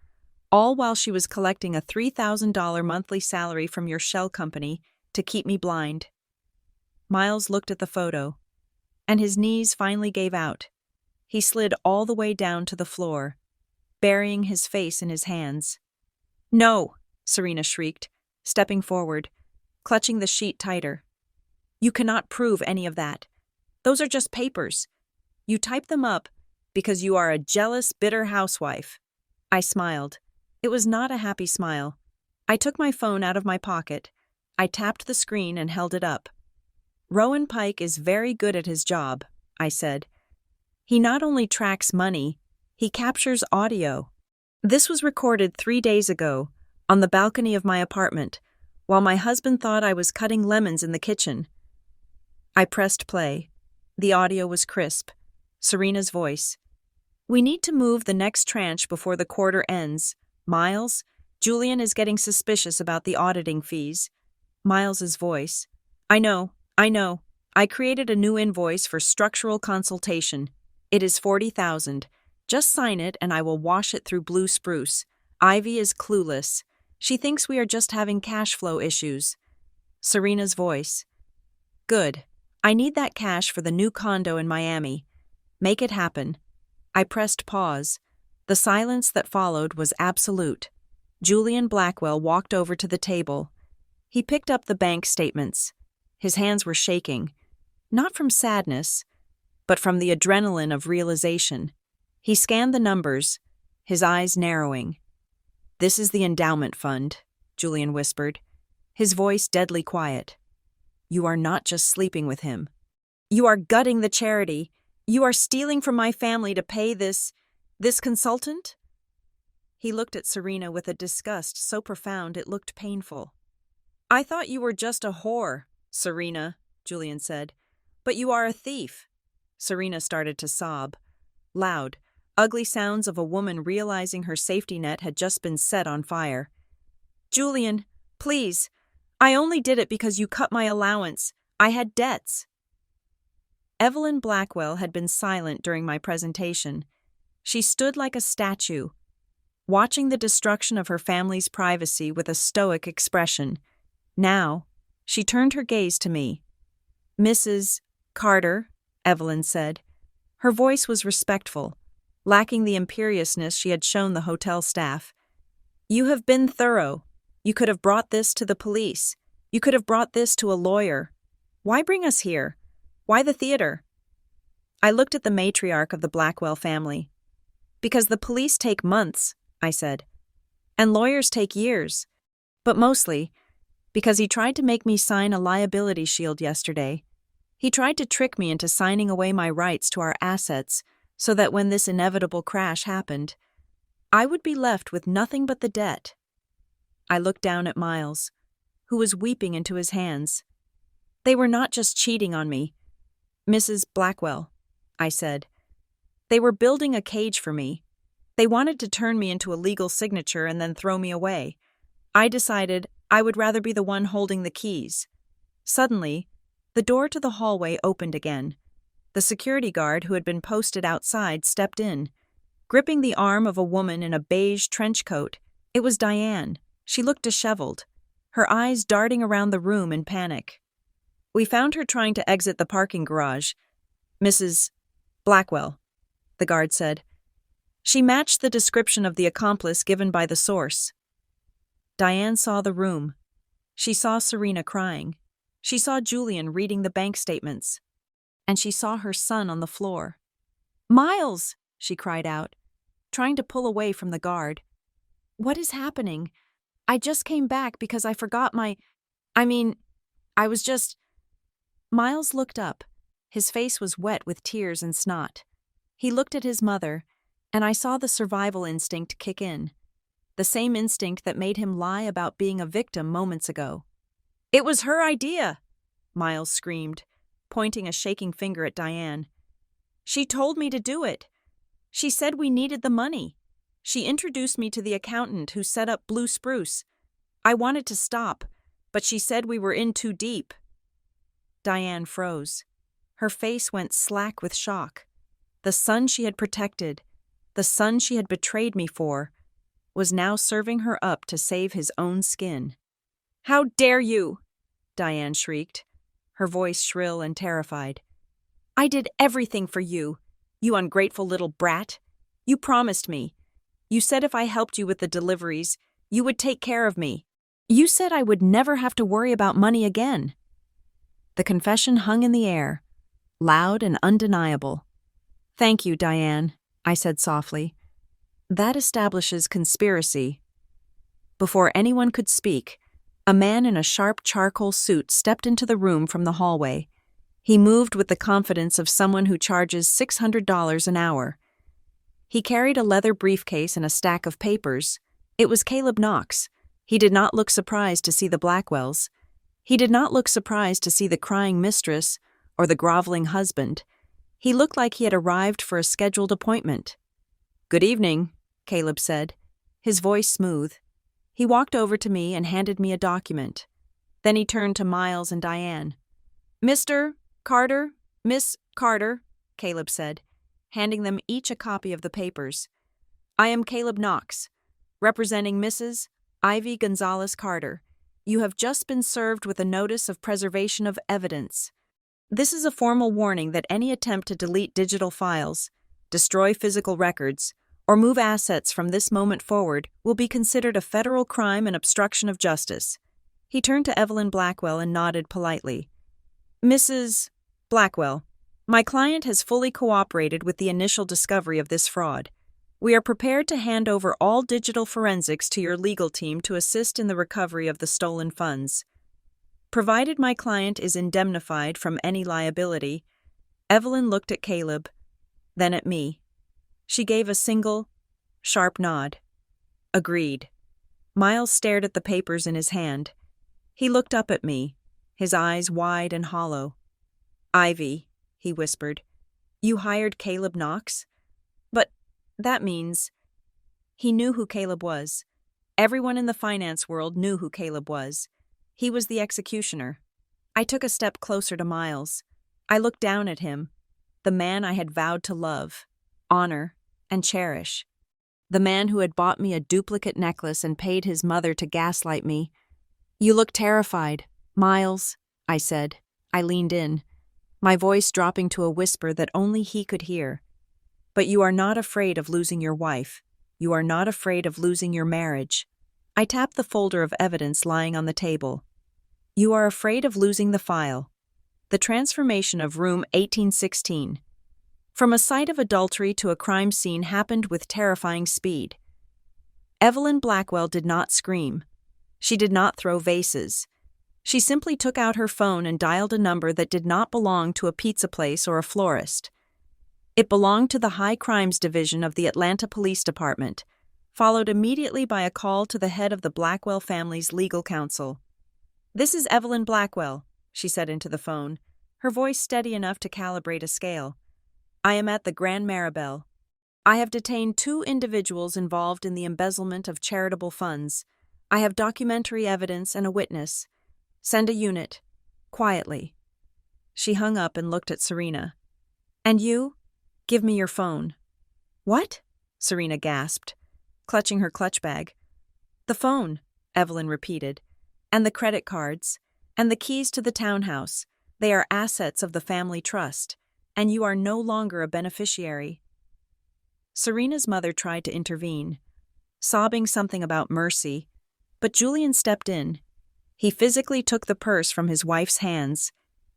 all while she was collecting a $3,000 monthly salary from your shell company to keep me blind. Miles looked at the photo, and his knees finally gave out. He slid all the way down to the floor, burying his face in his hands. No, Serena shrieked. stepping forward, clutching the sheet tighter. You cannot prove any of that. Those are just papers. You type them up because you are a jealous, bitter housewife. I smiled. It was not a happy smile. I took my phone out of my pocket. I tapped the screen and held it up. Rowan Pike is very good at his job, I said. He not only tracks money, he captures audio. This was recorded 3 days ago, on the balcony of my apartment, while my husband thought I was cutting lemons in the kitchen. I pressed play. The audio was crisp. Serena's voice. We need to move the next tranche before the quarter ends. Miles, Julian is getting suspicious about the auditing fees. Miles's voice. I know. I created a new invoice for structural consultation. It is $40,000. Just sign it and I will wash it through blue spruce. Ivy is clueless. She thinks we are just having cash flow issues. Serena's voice. Good. I need that cash for the new condo in Miami. Make it happen. I pressed pause. The silence that followed was absolute. Julian Blackwell walked over to the table. He picked up the bank statements. His hands were shaking, not from sadness, but from the adrenaline of realization. He scanned the numbers, his eyes narrowing. This is the endowment fund, Julian whispered, his voice deadly quiet. You are not just sleeping with him. You are gutting the charity. You are stealing from my family to pay this consultant? He looked at Serena with a disgust so profound it looked painful. I thought you were just a whore, Serena, Julian said. But you are a thief. Serena started to sob. Loud, ugly sounds of a woman realizing her safety net had just been set on fire. Julian, please. I only did it because you cut my allowance. I had debts. Evelyn Blackwell had been silent during my presentation. She stood like a statue, watching the destruction of her family's privacy with a stoic expression. Now, she turned her gaze to me. Mrs. Carter, Evelyn said. Her voice was respectful, lacking the imperiousness she had shown the hotel staff. You have been thorough. You could have brought this to the police. You could have brought this to a lawyer. Why bring us here? Why the theater? I looked at the matriarch of the Blackwell family. Because the police take months, I said. And lawyers take years. But mostly, because he tried to make me sign a liability shield yesterday. He tried to trick me into signing away my rights to our assets so that when this inevitable crash happened, I would be left with nothing but the debt. I looked down at Miles, who was weeping into his hands. They were not just cheating on me. Mrs. Blackwell, I said. They were building a cage for me. They wanted to turn me into a legal signature and then throw me away. I decided I would rather be the one holding the keys. Suddenly, the door to the hallway opened again. The security guard who had been posted outside stepped in, gripping the arm of a woman in a beige trench coat. It was Diane. She looked disheveled, her eyes darting around the room in panic. We found her trying to exit the parking garage. Mrs. Blackwell, the guard said. She matched the description of the accomplice given by the source. Diane saw the room. She saw Serena crying. She saw Julian reading the bank statements. And she saw her son on the floor. Miles, she cried out, trying to pull away from the guard. What is happening? I just came back because I forgot I was just... Miles looked up. His face was wet with tears and snot. He looked at his mother, and I saw the survival instinct kick in. The same instinct that made him lie about being a victim moments ago. It was her idea, Miles screamed, pointing a shaking finger at Diane. She told me to do it. She said we needed the money. She introduced me to the accountant who set up Blue Spruce. I wanted to stop, but she said we were in too deep. Diane froze. Her face went slack with shock. The son she had protected, the son she had betrayed me for, was now serving her up to save his own skin. How dare you? Diane shrieked, her voice shrill and terrified. I did everything for you, you ungrateful little brat. You promised me. You said if I helped you with the deliveries, you would take care of me. You said I would never have to worry about money again." The confession hung in the air, loud and undeniable. "Thank you, Diane," I said softly. "That establishes conspiracy." Before anyone could speak, a man in a sharp charcoal suit stepped into the room from the hallway. He moved with the confidence of someone who charges $600 an hour. He carried a leather briefcase and a stack of papers. It was Caleb Knox. He did not look surprised to see the Blackwells. He did not look surprised to see the crying mistress or the groveling husband. He looked like he had arrived for a scheduled appointment. "Good evening," Caleb said, his voice smooth. He walked over to me and handed me a document. Then he turned to Miles and Diane. "Mr. Carter, Miss Carter," Caleb said, handing them each a copy of the papers. "I am Caleb Knox, representing Mrs. Ivy Gonzalez Carter. You have just been served with a notice of preservation of evidence. This is a formal warning that any attempt to delete digital files, destroy physical records, or move assets from this moment forward will be considered a federal crime and obstruction of justice." He turned to Evelyn Blackwell and nodded politely. "Mrs. Blackwell, my client has fully cooperated with the initial discovery of this fraud. We are prepared to hand over all digital forensics to your legal team to assist in the recovery of the stolen funds. Provided my client is indemnified from any liability." Evelyn looked at Caleb, then at me. She gave a single, sharp nod. "Agreed." Miles stared at the papers in his hand. He looked up at me, his eyes wide and hollow. "Ivy," he whispered, "you hired Caleb Knox? But that means—" He knew who Caleb was. Everyone in the finance world knew who Caleb was. He was the executioner. I took a step closer to Miles. I looked down at him, the man I had vowed to love, honor, and cherish. The man who had bought me a duplicate necklace and paid his mother to gaslight me. "You look terrified, Miles," I said. I leaned in, my voice dropping to a whisper that only he could hear. "But you are not afraid of losing your wife. You are not afraid of losing your marriage." I tapped the folder of evidence lying on the table. "You are afraid of losing the file. The transformation of room 1816. From a site of adultery to a crime scene happened with terrifying speed." Evelyn Blackwell did not scream. She did not throw vases. She simply took out her phone and dialed a number that did not belong to a pizza place or a florist. It belonged to the High Crimes Division of the Atlanta Police Department, followed immediately by a call to the head of the Blackwell family's legal counsel. "This is Evelyn Blackwell," she said into the phone, her voice steady enough to calibrate a scale. "I am at the Grand Maribel. I have detained 2 individuals involved in the embezzlement of charitable funds. I have documentary evidence and a witness. Send a unit. Quietly." She hung up and looked at Serena. "And you? Give me your phone." "What?" Serena gasped, clutching her clutch bag. "The phone," Evelyn repeated, "and the credit cards, and the keys to the townhouse. They are assets of the family trust, and you are no longer a beneficiary." Serena's mother tried to intervene, sobbing something about mercy, but Julian stepped in. He physically took the purse from his wife's hands.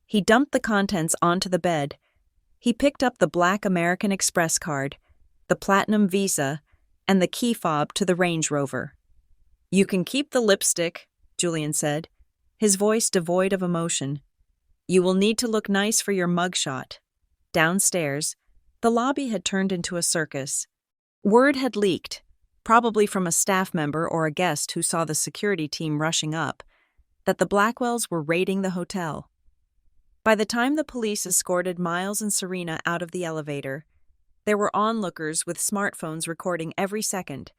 He dumped the contents onto the bed. He picked up the black American Express card, the Platinum Visa, and the key fob to the Range Rover. "You can keep the lipstick," Julian said, his voice devoid of emotion. "You will need to look nice for your mugshot." Downstairs, the lobby had turned into a circus. Word had leaked, probably from a staff member or a guest who saw the security team rushing up, that the Blackwells were raiding the hotel. By the time the police escorted Miles and Serena out of the elevator, there were onlookers with smartphones recording every second.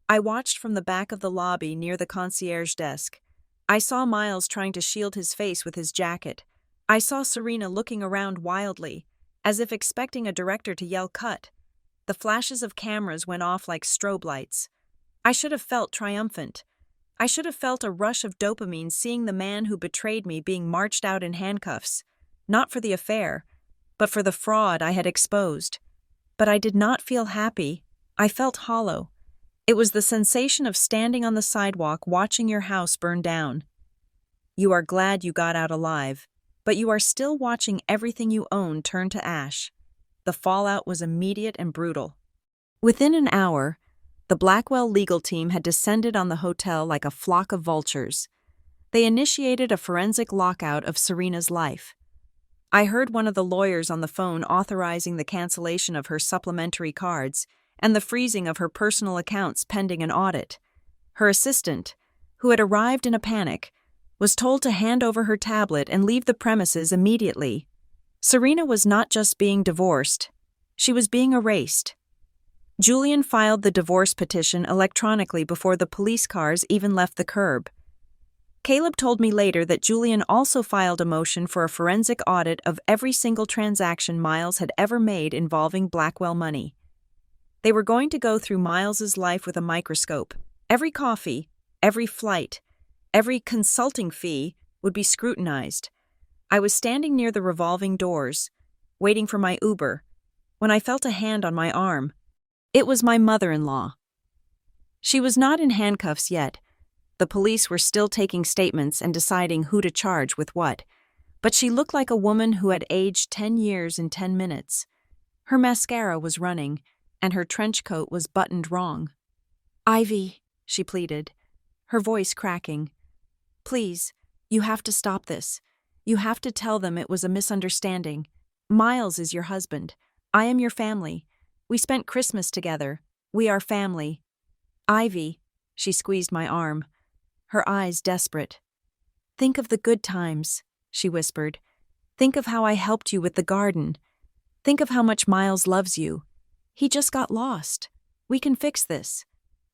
I watched from the back of the lobby near the concierge desk. I saw Miles trying to shield his face with his jacket. I saw Serena looking around wildly, as if expecting a director to yell cut. The flashes of cameras went off like strobe lights. I should have felt triumphant. I should have felt a rush of dopamine seeing the man who betrayed me being marched out in handcuffs, not for the affair, but for the fraud I had exposed. But I did not feel happy. I felt hollow. It was the sensation of standing on the sidewalk watching your house burn down. You are glad you got out alive, but you are still watching everything you own turn to ash. The fallout was immediate and brutal. Within an hour, the Blackwell legal team had descended on the hotel like a flock of vultures. They initiated a forensic lockout of Serena's life. I heard one of the lawyers on the phone authorizing the cancellation of her supplementary cards and the freezing of her personal accounts pending an audit. Her assistant, who had arrived in a panic, was told to hand over her tablet and leave the premises immediately. Serena was not just being divorced, she was being erased. Julian filed the divorce petition electronically before the police cars even left the curb. Caleb told me later that Julian also filed a motion for a forensic audit of every single transaction Miles had ever made involving Blackwell money. They were going to go through Miles's life with a microscope. Every coffee, every flight, every consulting fee would be scrutinized. I was standing near the revolving doors, waiting for my Uber, when I felt a hand on my arm. It was my mother-in-law. She was not in handcuffs yet. The police were still taking statements and deciding who to charge with what, but she looked like a woman who had aged 10 years in 10 minutes. Her mascara was running, and her trench coat was buttoned wrong. "Ivy," she pleaded, her voice cracking. "Please, you have to stop this. You have to tell them it was a misunderstanding. Miles is your husband. I am your family. We spent Christmas together. We are family." "Ivy," she squeezed my arm, her eyes desperate. "Think of the good times," she whispered. "Think of how I helped you with the garden. Think of how much Miles loves you. He just got lost. We can fix this.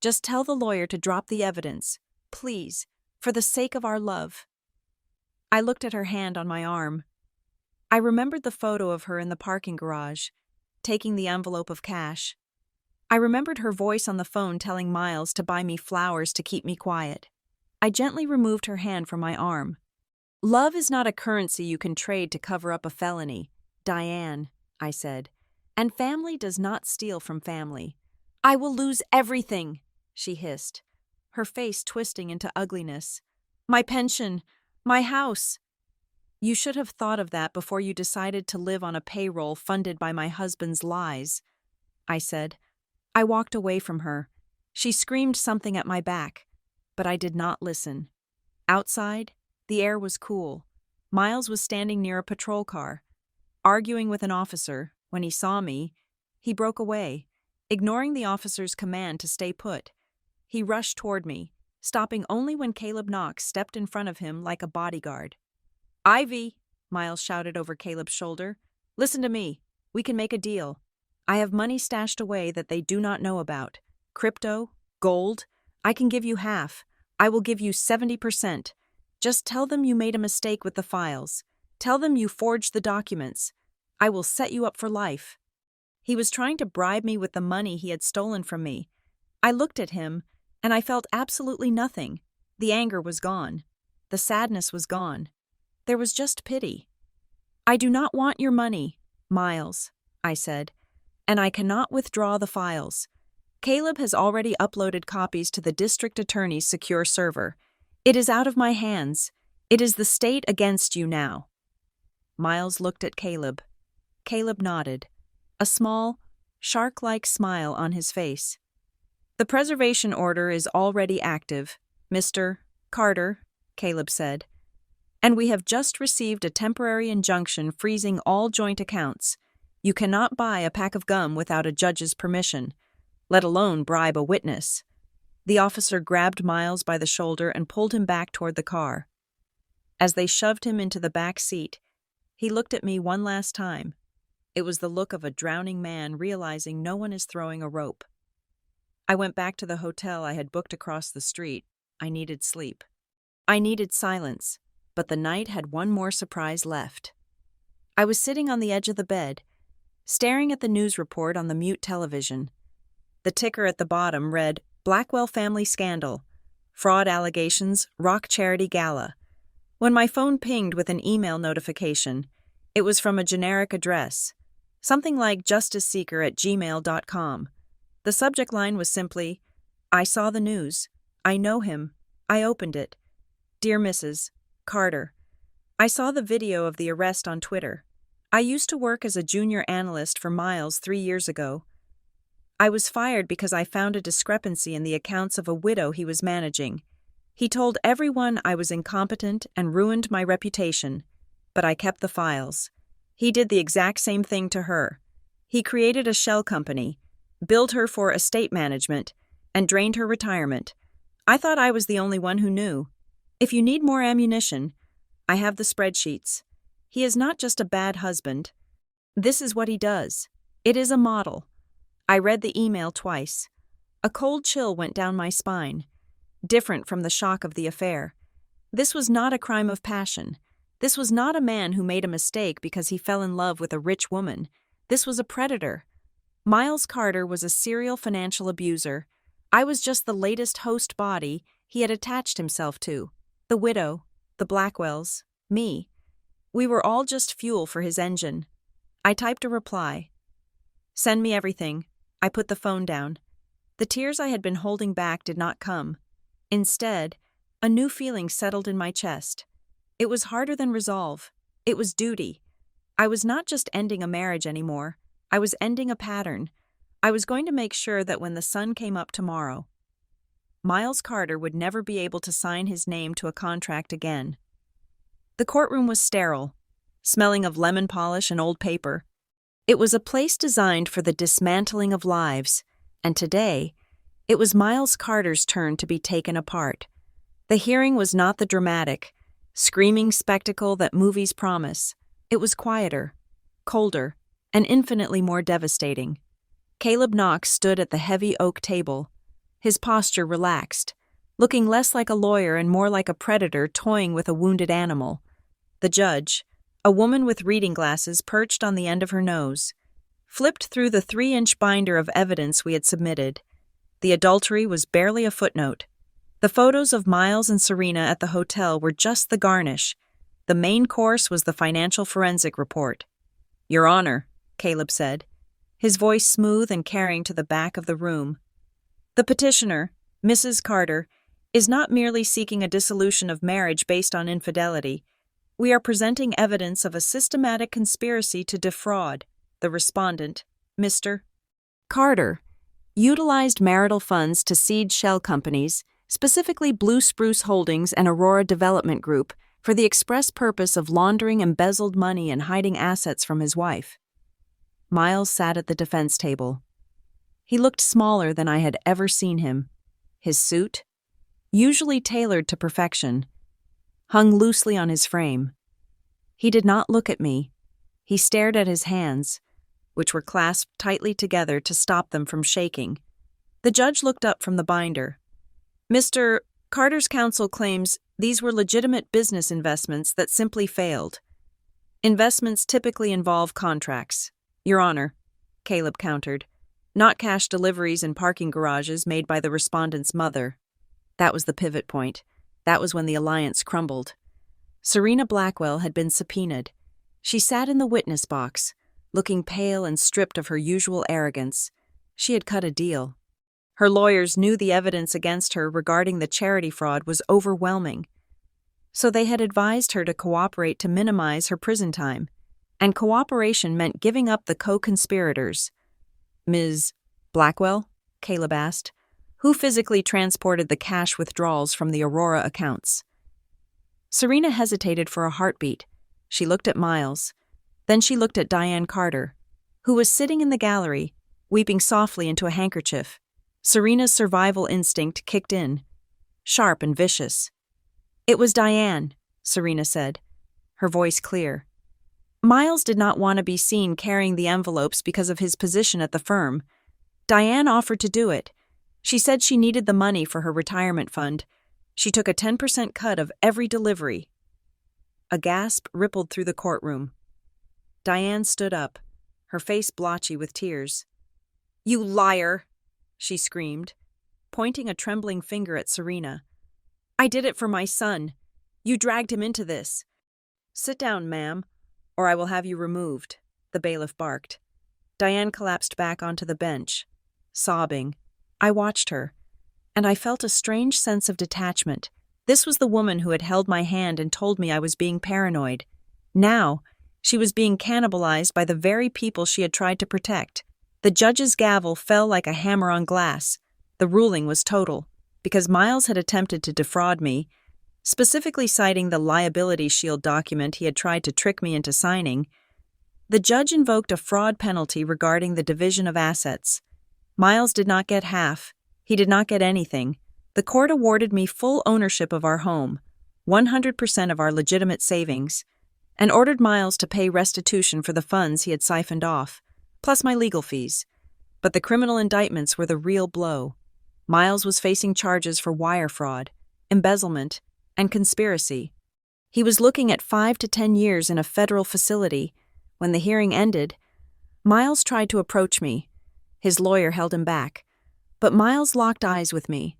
Just tell the lawyer to drop the evidence. Please, for the sake of our love." I looked at her hand on my arm. I remembered the photo of her in the parking garage, taking the envelope of cash. I remembered her voice on the phone telling Miles to buy me flowers to keep me quiet. I gently removed her hand from my arm. "Love is not a currency you can trade to cover up a felony, Diane," I said. "And family does not steal from family." "I will lose everything," she hissed, her face twisting into ugliness. "My pension, my house." "You should have thought of that before you decided to live on a payroll funded by my husband's lies," I said. I walked away from her. She screamed something at my back, but I did not listen. Outside, the air was cool. Miles was standing near a patrol car, arguing with an officer. When he saw me, he broke away, ignoring the officer's command to stay put. He rushed toward me, stopping only when Caleb Knox stepped in front of him like a bodyguard. "Ivy," Miles shouted over Caleb's shoulder, "listen to me. We can make a deal. I have money stashed away that they do not know about. Crypto, gold. I can give you half. I will give you 70%. Just tell them you made a mistake with the files. Tell them you forged the documents. I will set you up for life." He was trying to bribe me with the money he had stolen from me. I looked at him, and I felt absolutely nothing. The anger was gone. The sadness was gone. There was just pity. "I do not want your money, Miles," I said, "and I cannot withdraw the files. Caleb has already uploaded copies to the district attorney's secure server. It is out of my hands. It is the state against you now." Miles looked at Caleb. Caleb nodded, a small, shark-like smile on his face. "The preservation order is already active, Mr. Carter," Caleb said, "and we have just received a temporary injunction freezing all joint accounts. You cannot buy a pack of gum without a judge's permission, let alone bribe a witness." The officer grabbed Miles by the shoulder and pulled him back toward the car. As they shoved him into the back seat, he looked at me one last time. It was the look of a drowning man realizing no one is throwing a rope. I went back to the hotel I had booked across the street. I needed sleep. I needed silence, but the night had one more surprise left. I was sitting on the edge of the bed, staring at the news report on the mute television. The ticker at the bottom read, "Blackwell Family Scandal. Fraud Allegations, Rock Charity Gala." When my phone pinged with an email notification, it was from a generic address, something like justiceseeker@gmail.com. The subject line was simply, I saw the news. I know him. I opened it. Dear Mrs. Carter, I saw the video of the arrest on Twitter. I used to work as a junior analyst for Miles 3 years ago. I was fired because I found a discrepancy in the accounts of a widow he was managing. He told everyone I was incompetent and ruined my reputation, but I kept the files. He did the exact same thing to her. He created a shell company, billed her for estate management, and drained her retirement. I thought I was the only one who knew. If you need more ammunition, I have the spreadsheets. He is not just a bad husband. This is what he does. It is a model. I read the email twice. A cold chill went down my spine, different from the shock of the affair. This was not a crime of passion. This was not a man who made a mistake because he fell in love with a rich woman. This was a predator. Miles Carter was a serial financial abuser. I was just the latest host body he had attached himself to. The widow, the Blackwells, me. We were all just fuel for his engine. I typed a reply. Send me everything. I put the phone down. The tears I had been holding back did not come. Instead, a new feeling settled in my chest. It was harder than resolve. It was duty. I was not just ending a marriage anymore. I was ending a pattern. I was going to make sure that when the sun came up tomorrow, Miles Carter would never be able to sign his name to a contract again. The courtroom was sterile, smelling of lemon polish and old paper. It was a place designed for the dismantling of lives, and today, it was Miles Carter's turn to be taken apart. The hearing was not the dramatic, screaming spectacle that movies promise. It was quieter, colder, and infinitely more devastating. Caleb Knox stood at the heavy oak table, his posture relaxed, looking less like a lawyer and more like a predator toying with a wounded animal. The judge, a woman with reading glasses perched on the end of her nose, flipped through the 3-inch binder of evidence we had submitted. The adultery was barely a footnote. The photos of Miles and Serena at the hotel were just the garnish. The main course was the financial forensic report. Your Honor, Caleb said, his voice smooth and carrying to the back of the room. The petitioner, Mrs. Carter, is not merely seeking a dissolution of marriage based on infidelity. We are presenting evidence of a systematic conspiracy to defraud. The respondent, Mr. Carter, utilized marital funds to seed shell companies, specifically Blue Spruce Holdings and Aurora Development Group, for the express purpose of laundering embezzled money and hiding assets from his wife. Miles sat at the defense table. He looked smaller than I had ever seen him. His suit, usually tailored to perfection, hung loosely on his frame. He did not look at me. He stared at his hands, which were clasped tightly together to stop them from shaking. The judge looked up from the binder. Mr. Carter's counsel claims these were legitimate business investments that simply failed. Investments typically involve contracts. Your Honor, Caleb countered, not cash deliveries in parking garages made by the respondent's mother. That was the pivot point. That was when the alliance crumbled. Serena Blackwell had been subpoenaed. She sat in the witness box, looking pale and stripped of her usual arrogance. She had cut a deal. Her lawyers knew the evidence against her regarding the charity fraud was overwhelming, so they had advised her to cooperate to minimize her prison time, and cooperation meant giving up the co-conspirators. Ms. Blackwell? Caleb asked. Who physically transported the cash withdrawals from the Aurora accounts? Serena hesitated for a heartbeat. She looked at Miles. Then she looked at Diane Carter, who was sitting in the gallery, weeping softly into a handkerchief. Serena's survival instinct kicked in, sharp and vicious. It was Diane, Serena said, her voice clear. Miles did not want to be seen carrying the envelopes because of his position at the firm. Diane offered to do it. She said she needed the money for her retirement fund. She took a 10% cut of every delivery. A gasp rippled through the courtroom. Diane stood up, her face blotchy with tears. You liar, she screamed, pointing a trembling finger at Serena. I did it for my son. You dragged him into this. Sit down, ma'am, or I will have you removed, the bailiff barked. Diane collapsed back onto the bench, sobbing. I watched her. and I felt a strange sense of detachment. This was the woman who had held my hand and told me I was being paranoid. Now, she was being cannibalized by the very people she had tried to protect. The judge's gavel fell like a hammer on glass. The ruling was total, because Miles had attempted to defraud me, specifically citing the liability shield document he had tried to trick me into signing. The judge invoked a fraud penalty regarding the division of assets. Miles did not get half. He did not get anything. The court awarded me full ownership of our home, 100% of our legitimate savings, and ordered Miles to pay restitution for the funds he had siphoned off, plus my legal fees. But the criminal indictments were the real blow. Miles was facing charges for wire fraud, embezzlement, and conspiracy. He was looking at 5 to 10 years in a federal facility. When the hearing ended, Miles tried to approach me. His lawyer held him back, but Miles locked eyes with me.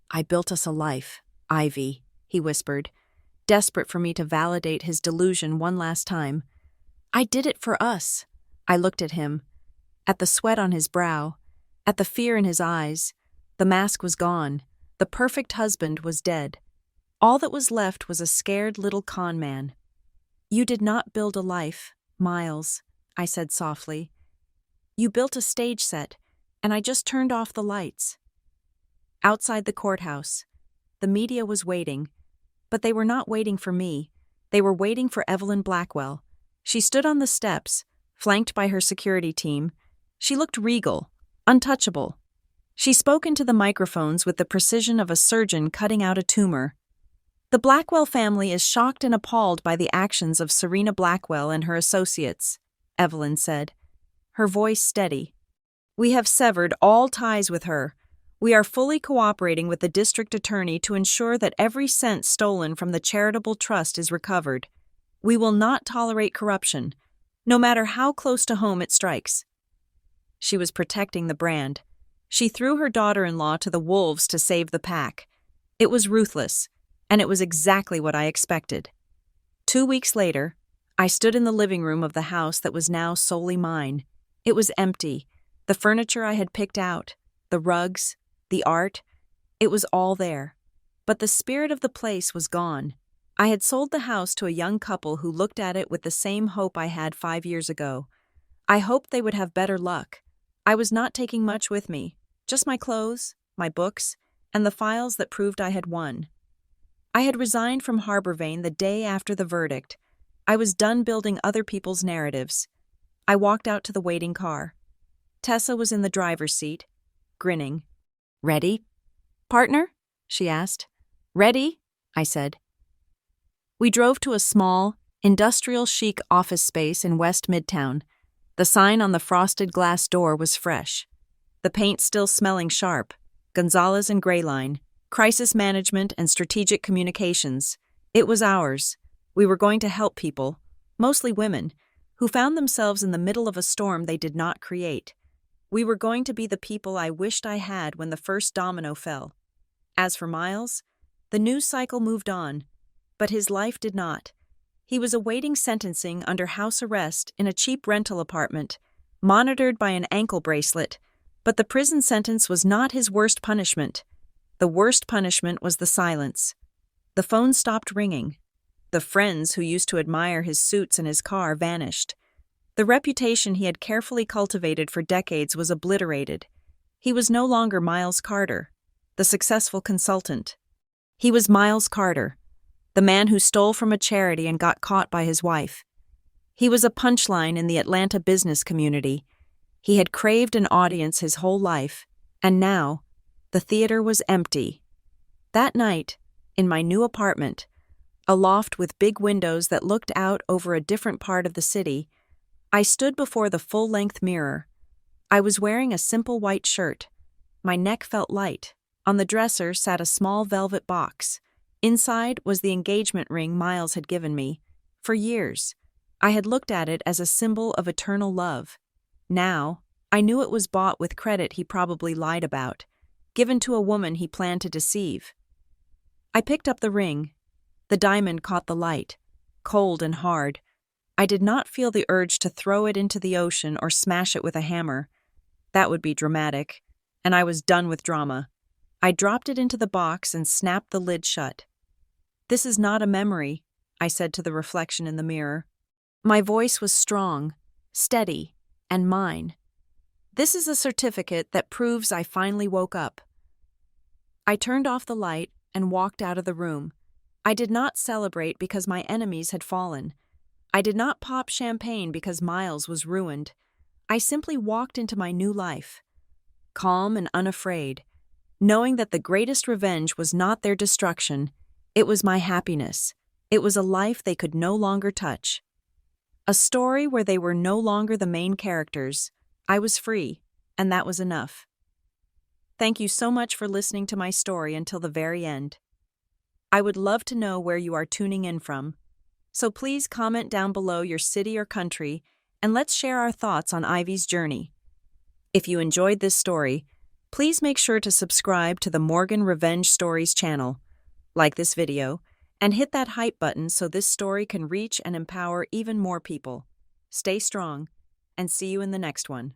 "I built us a life, Ivy," he whispered, desperate for me to validate his delusion one last time. "I did it for us." I looked at him, at the sweat on his brow, at the fear in his eyes. The mask was gone. The perfect husband was dead. All that was left was a scared little con man. "You did not build a life, Miles," I said softly. "You built a stage set, and I just turned off the lights." Outside the courthouse, the media was waiting, but they were not waiting for me. They were waiting for Evelyn Blackwell. She stood on the steps, flanked by her security team. She looked regal, untouchable. She spoke into the microphones with the precision of a surgeon cutting out a tumor. "The Blackwell family is shocked and appalled by the actions of Serena Blackwell and her associates," Evelyn said, her voice steady. "We have severed all ties with her. We are fully cooperating with the district attorney to ensure that every cent stolen from the charitable trust is recovered. We will not tolerate corruption, no matter how close to home it strikes." She was protecting the brand. She threw her daughter-in-law to the wolves to save the pack. It was ruthless, and it was exactly what I expected. 2 weeks later, I stood in the living room of the house that was now solely mine. It was empty. The furniture I had picked out, the rugs, the art, it was all there. But the spirit of the place was gone. I had sold the house to a young couple who looked at it with the same hope I had 5 years ago. I hoped they would have better luck. I was not taking much with me, just my clothes, my books, and the files that proved I had won. I had resigned from Harborvane the day after the verdict. I was done building other people's narratives. I walked out to the waiting car. Tessa was in the driver's seat, grinning. "Ready, partner?" she asked. "Ready," I said. We drove to a small, industrial-chic office space in West Midtown. The sign on the frosted glass door was fresh. The paint still smelling sharp. Gonzalez and Grayline, crisis management and strategic communications. It was ours. We were going to help people, mostly women, who found themselves in the middle of a storm they did not create. We were going to be the people I wished I had when the first domino fell. As for Miles, the news cycle moved on, but his life did not. He was awaiting sentencing under house arrest in a cheap rental apartment, monitored by an ankle bracelet, but the prison sentence was not his worst punishment. The worst punishment was the silence. The phone stopped ringing. The friends who used to admire his suits and his car vanished. The reputation he had carefully cultivated for decades was obliterated. He was no longer Miles Carter, the successful consultant. He was Miles Carter, the man who stole from a charity and got caught by his wife. He was a punchline in the Atlanta business community. He had craved an audience his whole life, and now, the theater was empty. That night, in my new apartment, a loft with big windows that looked out over a different part of the city, I stood before the full-length mirror. I was wearing a simple white shirt. My neck felt light. On the dresser sat a small velvet box. Inside was the engagement ring Miles had given me. For years, I had looked at it as a symbol of eternal love. Now, I knew it was bought with credit he probably lied about, given to a woman he planned to deceive. I picked up the ring. The diamond caught the light, cold and hard. I did not feel the urge to throw it into the ocean or smash it with a hammer. That would be dramatic, and I was done with drama. I dropped it into the box and snapped the lid shut. "This is not a memory," I said to the reflection in the mirror. My voice was strong, steady, and mine. "This is a certificate that proves I finally woke up." I turned off the light and walked out of the room. I did not celebrate because my enemies had fallen. I did not pop champagne because Miles was ruined. I simply walked into my new life, calm and unafraid, knowing that the greatest revenge was not their destruction, it was my happiness. It was a life they could no longer touch. A story where they were no longer the main characters. I was free, and that was enough. Thank you so much for listening to my story until the very end. I would love to know where you are tuning in from, so please comment down below your city or country, and let's share our thoughts on Ivy's journey. If you enjoyed this story, please make sure to subscribe to the Morgan Revenge Stories channel, like this video, and hit that hype button so this story can reach and empower even more people. Stay strong, and see you in the next one.